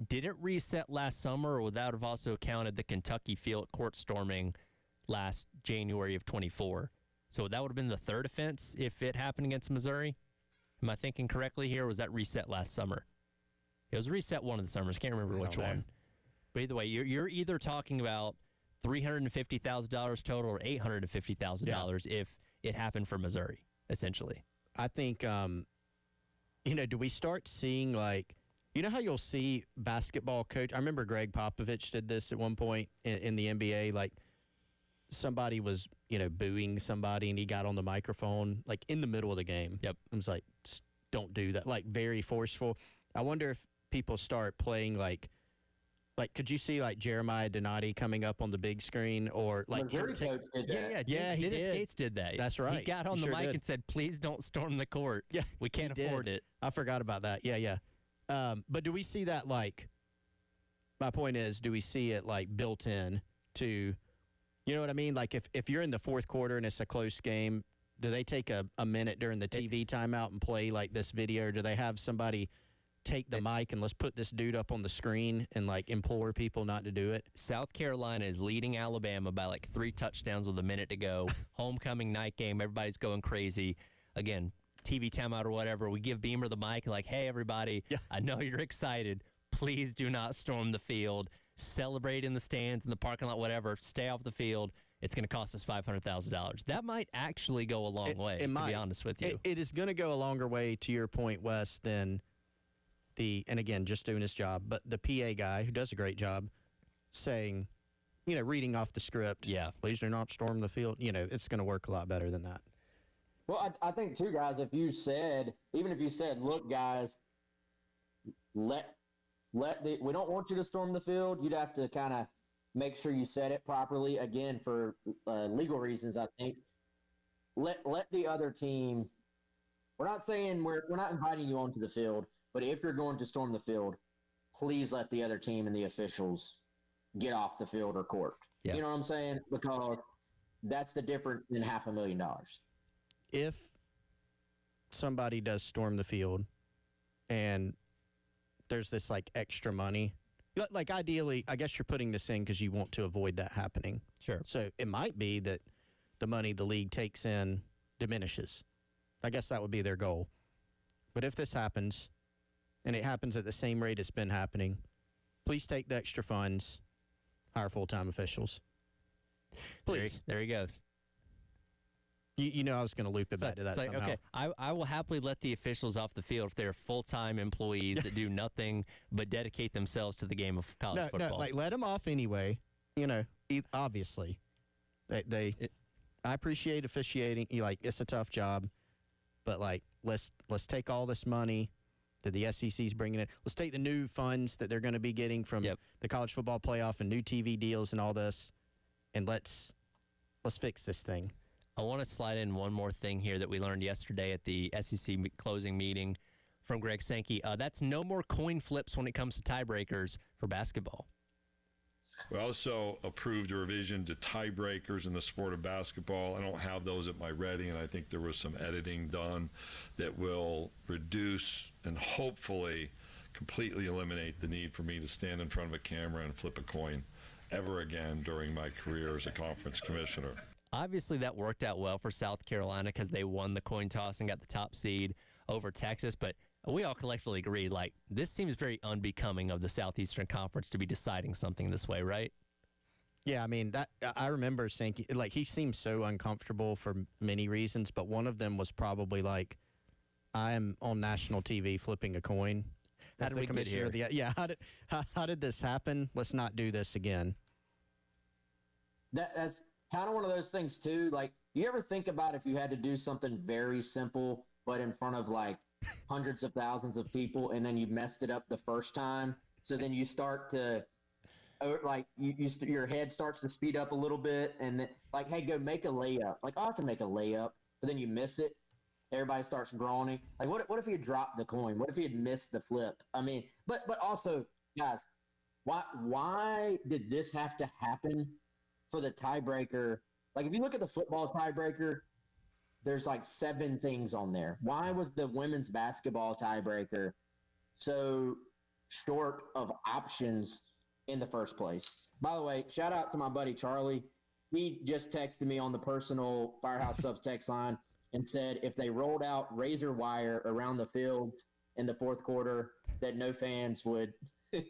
A: didn't reset last summer, or would that have also counted the Kentucky field court storming last January of 24? So that would have been the third offense if it happened against Missouri. Am I thinking correctly here? Or was that reset last summer? It was reset one of the summers. Can't remember which one. But either way, you're either talking about $350,000 total or $850,000 if it happened for Missouri, essentially.
C: I think, do we start seeing, like, you know how you'll see basketball coach? I remember Greg Popovich did this at one point in the NBA. Like, somebody was, booing somebody, and he got on the microphone, like, in the middle of the game.
A: Yep.
C: I was like, don't do that. Like, very forceful. I wonder if people start playing, like, could you see, like, Jeremiah Donati coming up on the big screen, or, like,
D: Missouri coach did that.
A: Yeah,
C: he
A: Dennis
C: did.
A: Gates did that.
C: That's right.
A: He got on the mic and said, please don't storm the court.
C: Yeah,
A: we can't afford it.
C: I forgot about that. Yeah. But do we see that, like, my point is, do we see it, like, built in to, you know what I mean? Like, if you're in the fourth quarter and it's a close game, do they take a minute during the TV timeout and play, like, this video, or do they have somebody take the mic and let's put this dude up on the screen and, like, implore people not to do it?
A: South Carolina is leading Alabama by like 3 touchdowns with a minute to go. Homecoming night game. Everybody's going crazy. Again, TV timeout or whatever. We give Beamer the mic and like, hey, everybody, I know you're excited. Please do not storm the field. Celebrate in the stands, in the parking lot, whatever. Stay off the field. It's going to cost us $500,000. That might actually go a long way, to be honest with you.
C: It is going to go a longer way, to your point, Wes, than and again, just doing his job, but the PA guy who does a great job saying, reading off the script, please do not storm the field. It's going to work a lot better than that.
D: Well, I think too, guys, if you said, look, guys, we don't want you to storm the field, you'd have to kind of make sure you said it properly, again, for legal reasons, I think. Let the other team, we're not saying we're not inviting you onto the field, but if you're going to storm the field, please let the other team and the officials get off the field or court. Yeah. You know what I'm saying? Because that's the difference in $500,000.
C: If somebody does storm the field and there's this, like, extra money, like, ideally, I guess you're putting this in because you want to avoid that happening.
A: Sure.
C: So it might be that the money the league takes in diminishes. I guess that would be their goal. But if this happens, and it happens at the same rate it's been happening, please take the extra funds, hire full-time officials. Please.
A: There he goes.
C: I was going to loop it back to that somehow.
A: Okay, I will happily let the officials off the field if they're full-time employees that do nothing but dedicate themselves to the game of college football.
C: No, like, let them off anyway. Obviously. I appreciate officiating. It's a tough job. But, like, let's take all this money that the SEC's bringing in. Let's take the new funds that they're going to be getting from the college football playoff and new TV deals and all this, and let's fix this thing.
A: I want to slide in one more thing here that we learned yesterday at the SEC closing meeting from Greg Sankey. That's no more coin flips when it comes to tiebreakers for basketball.
E: We also approved a revision to tiebreakers in the sport of basketball. I don't have those at my ready, and I think there was some editing done that will reduce and hopefully completely eliminate the need for me to stand in front of a camera and flip a coin ever again during my career as a conference commissioner.
A: Obviously, that worked out well for South Carolina because they won the coin toss and got the top seed over Texas, but we all collectively agreed, like, this seems very unbecoming of the Southeastern Conference to be deciding something this way, right?
C: Yeah, I mean, that I remember saying, like, he seemed so uncomfortable for many reasons, but one of them was probably, like, I am on national TV flipping a coin.
A: How did we get here?
C: Yeah, how did this happen? Let's not do this again.
D: That's kind of one of those things, too. Like, you ever think about if you had to do something very simple, but in front of, like, hundreds of thousands of people, and then you messed it up the first time. So then you start to, like, your head starts to speed up a little bit, and then, like, hey, go make a layup. Like, oh, I can make a layup, but then you miss it. Everybody starts groaning. Like, what if he had dropped the coin? What if he had missed the flip? I mean, but also, guys, why did this have to happen for the tiebreaker? Like, if you look at the football tiebreaker, there's like 7 things on there. Why was the women's basketball tiebreaker so short of options in the first place? By the way, shout out to my buddy Charlie. He just texted me on the personal Firehouse Subs text line and said if they rolled out razor wire around the fields in the fourth quarter, that no fans would hit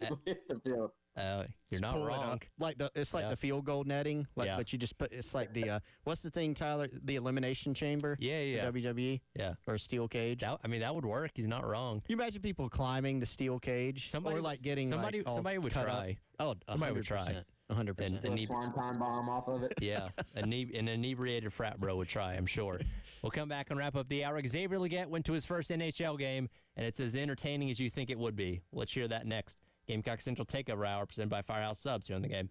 D: the field.
A: You're not wrong.
C: It's like the field goal netting. But you just put, it's like the what's the thing, Tyler? The elimination chamber.
A: Yeah.
C: WWE.
A: Yeah.
C: Or a steel cage.
A: That would work. He's not wrong.
C: You imagine people climbing the steel cage, or like getting
A: somebody would try.
C: Oh,
A: somebody would try.
C: 100%.
D: A swanton bomb off of it.
A: Yeah, an inebriated frat bro would try, I'm sure. We'll come back and wrap up the hour. Xavier Legette went to his first NHL game, and it's as entertaining as you think it would be. Let's hear that next. Gamecock Central Takeover Hour presented by Firehouse Subs here on the game.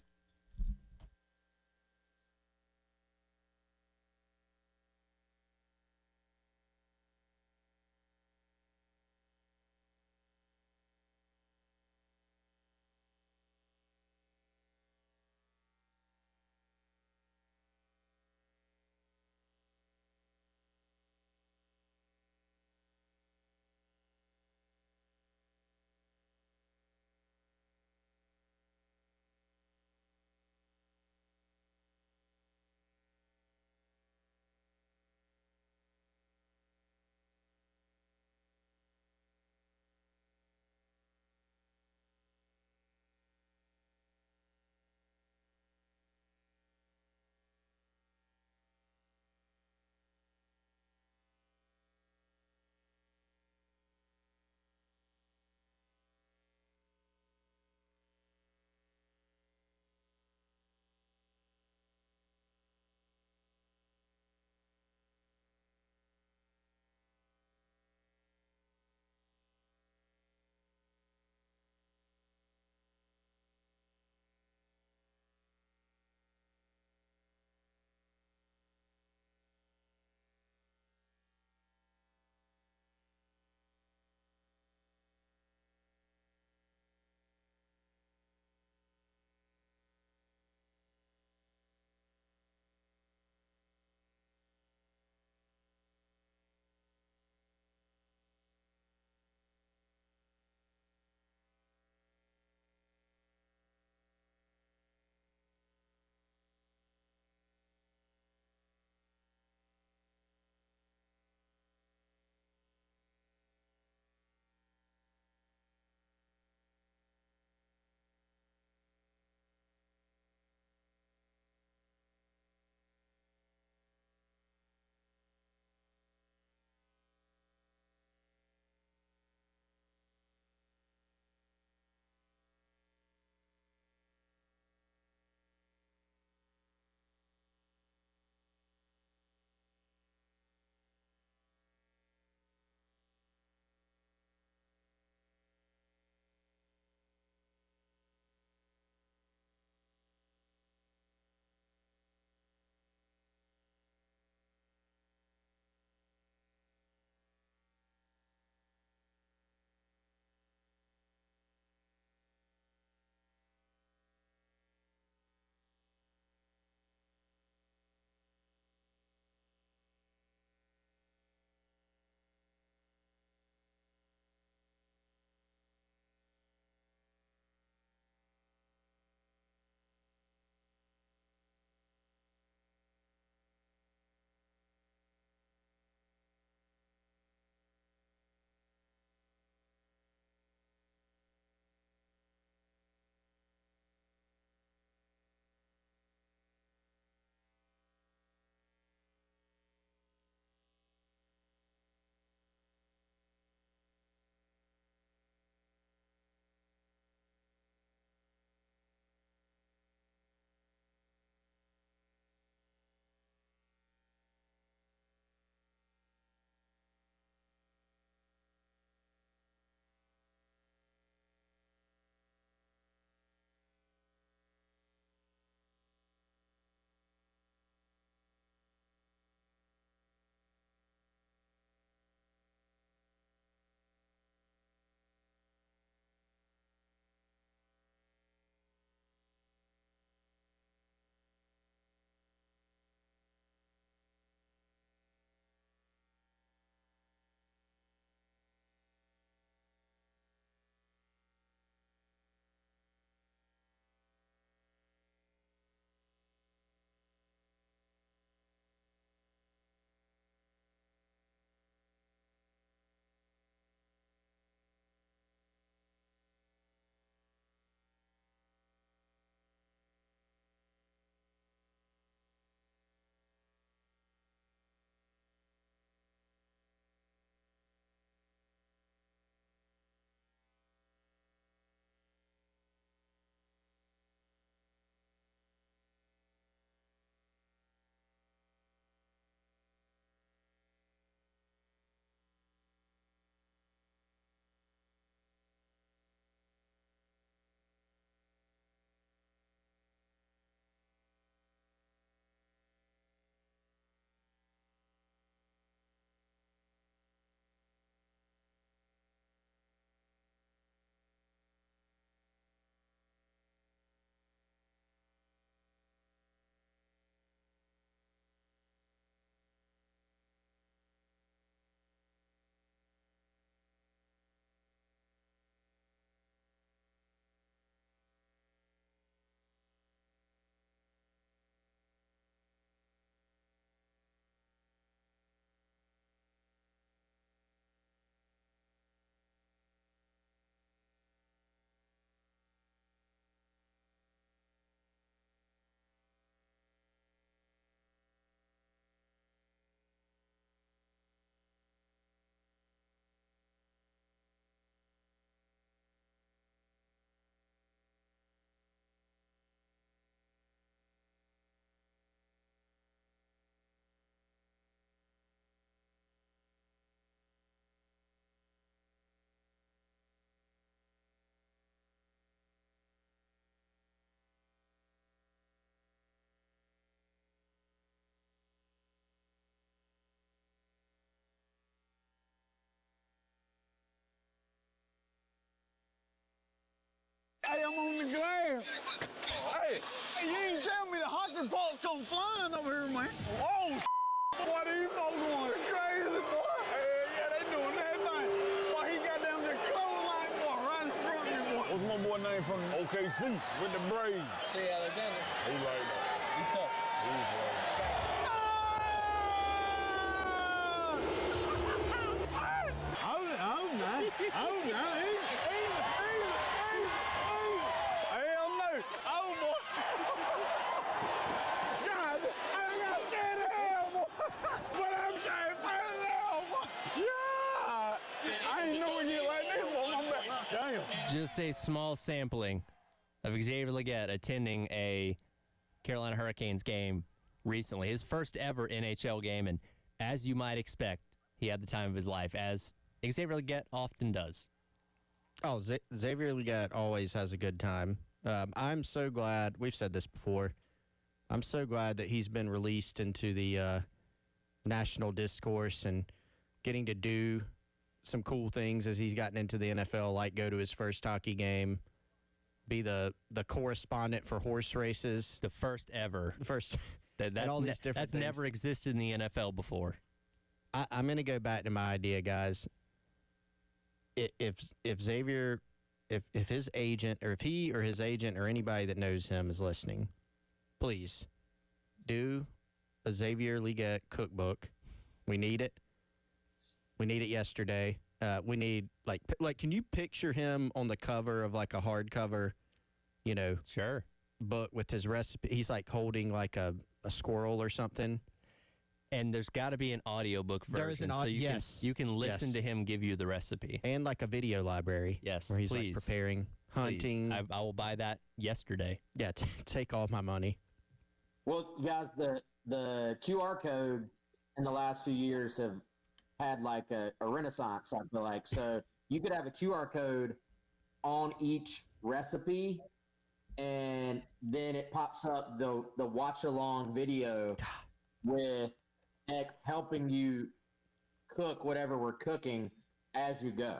F: Hey, I'm on the glass. Hey, you ain't tell me the hockey pucks come flying over here, man. Oh, boy, these folks going crazy, boy. Hey, yeah, they doing that thing. Boy, he got down there clothesline, boy, right in front of me, boy. What's my boy name from OKC with the Braves? Shea Alexander. He right there. He tough. He's right. Oh, no. Hell no. Oh, boy. God, I got scared of hell, boy. But I'm scared of hell, boy. Yeah. I ain't knowing you like this, boy. My back. Damn.
A: Just a small sampling of Xavier Legette attending a Carolina Hurricanes game recently. His first ever NHL game, and as you might expect, he had the time of his life, as Xavier Legette often does.
C: Oh, Xavier Legette always has a good time. I'm so glad, we've said this before, I'm so glad that he's been released into the national discourse and getting to do some cool things as he's gotten into the NFL, like go to his first hockey game, be the correspondent for horse races.
A: The first ever.
C: The first.
A: That's
C: all these different
A: that's
C: things.
A: never existed in the NFL before.
C: I'm going to go back to my idea, guys. If Xavier, if his agent, or if he or his agent or anybody that knows him is listening, please do a Xavier Legette cookbook. We need it. We need it yesterday. We need like can you picture him on the cover of like a hardcover,
A: Sure,
C: book with his recipe? He's like holding like a squirrel or something.
A: And there's got to be an audiobook version.
C: There is an audio.
A: Yes. You can listen to him give you the recipe.
C: And like a video library.
A: Yes,
C: where he's
A: please.
C: like preparing, hunting.
A: Please. I will buy that yesterday.
C: Yeah, take all my money.
D: Well, guys, the QR code in the last few years have had like a renaissance, I feel like. So you could have a QR code on each recipe, and then it pops up the watch-along video with X helping you cook whatever we're cooking as you go.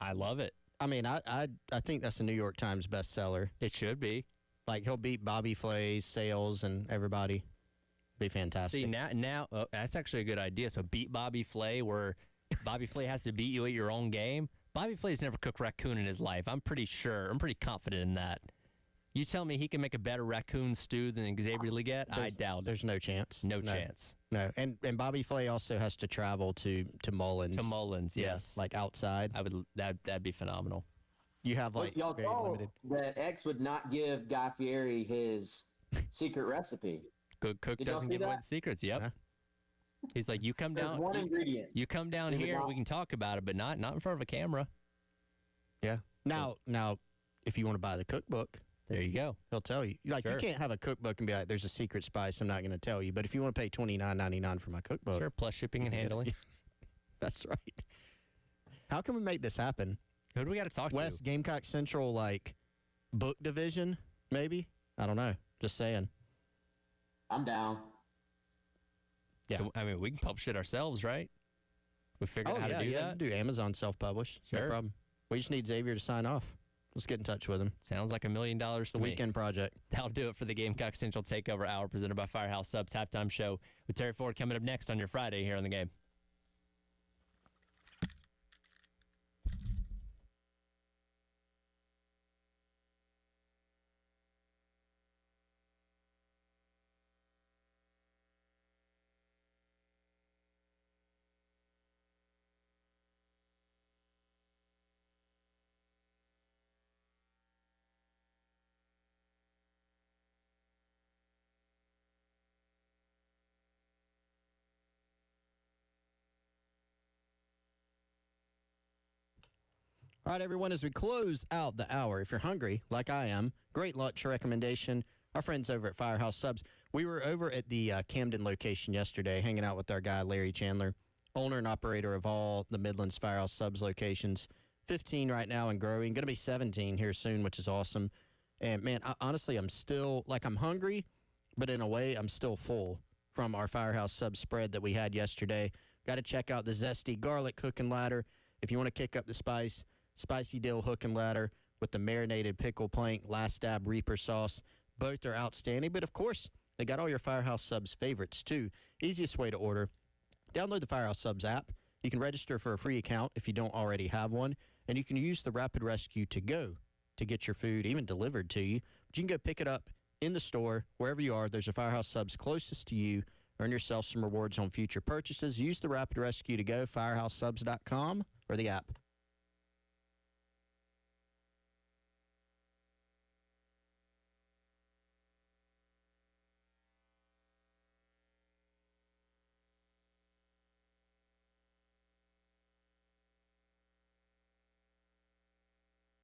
A: I love it.
C: I mean, I think that's a New York Times bestseller.
A: It should be.
C: Like, he'll beat Bobby Flay's sales and everybody. Be fantastic.
A: See, now that's actually a good idea. So beat Bobby Flay, where Bobby Flay has to beat you at your own game. Bobby Flay's never cooked raccoon in his life. I'm pretty confident in that. You tell me he can make a better raccoon stew than Xavier Legette? I doubt it.
C: There's no chance.
A: No chance.
C: No. And Bobby Flay also has to travel to Mullins.
A: To Mullins, yes.
C: Like outside.
A: That'd be phenomenal.
C: You have like
D: y'all
C: very
D: know
C: limited.
D: that X would not give Guy Fieri his secret recipe.
A: Good cook
D: Did y'all
A: doesn't
D: see
A: give away
D: that?
A: the secrets. Yep.
C: Yeah.
A: He's like, you come
D: There's
A: down.
D: one ingredient.
A: You come down
D: Give it
A: here,
D: all.
A: we can talk about it, but not in front of a camera.
C: Yeah. Now, if you want to buy the cookbook,
A: There you go.
C: he'll tell you. Like,
A: Sure.
C: you can't have a cookbook and be like, there's a secret spice I'm not going to tell you. But if you want to pay $29.99 for my cookbook,
A: Sure, plus shipping and
C: you can get it.
A: handling.
C: That's right. How can we make this happen?
A: Who do we got to talk
C: West
A: to?
C: Gamecock Central, like, book division, maybe? I don't know. Just saying.
D: I'm down.
C: Yeah.
A: I mean, we can publish it ourselves, right? We figured out how to do that.
C: Do Amazon self-publish.
A: Sure.
C: No problem. We just need Xavier to sign off. Let's get in touch with him.
A: Sounds like $1 million to
C: It's a
A: me.
C: weekend project.
A: That'll do it for the Gamecock Central Takeover Hour presented by Firehouse Subs Halftime Show with Terry Ford coming up next on your Friday here on the game.
C: All right, everyone, as we close out the hour, if you're hungry, like I am, great lunch recommendation. Our friends over at Firehouse Subs. We were over at the Camden location yesterday, hanging out with our guy, Larry Chandler, owner and operator of all the Midlands Firehouse Subs locations. 15 right now and growing. Going to be 17 here soon, which is awesome. And, man, honestly, I'm still, I'm hungry, but in a way, I'm still full from our Firehouse Subs spread that we had yesterday. Got to check out the Zesty Garlic Hook and Ladder. If you want to kick up the spicy dill hook and ladder with the marinated pickle plank, last stab Reaper sauce. Both are outstanding, but of course, they got all your Firehouse Subs favorites too. Easiest way to order, download the Firehouse Subs app. You can register for a free account if you don't already have one, and you can use the Rapid Rescue to go to get your food even delivered to you. But you can go pick it up in the store, wherever you are. There's a Firehouse Subs closest to you. Earn yourself some rewards on future purchases. Use the Rapid Rescue to go, firehousesubs.com, or the app.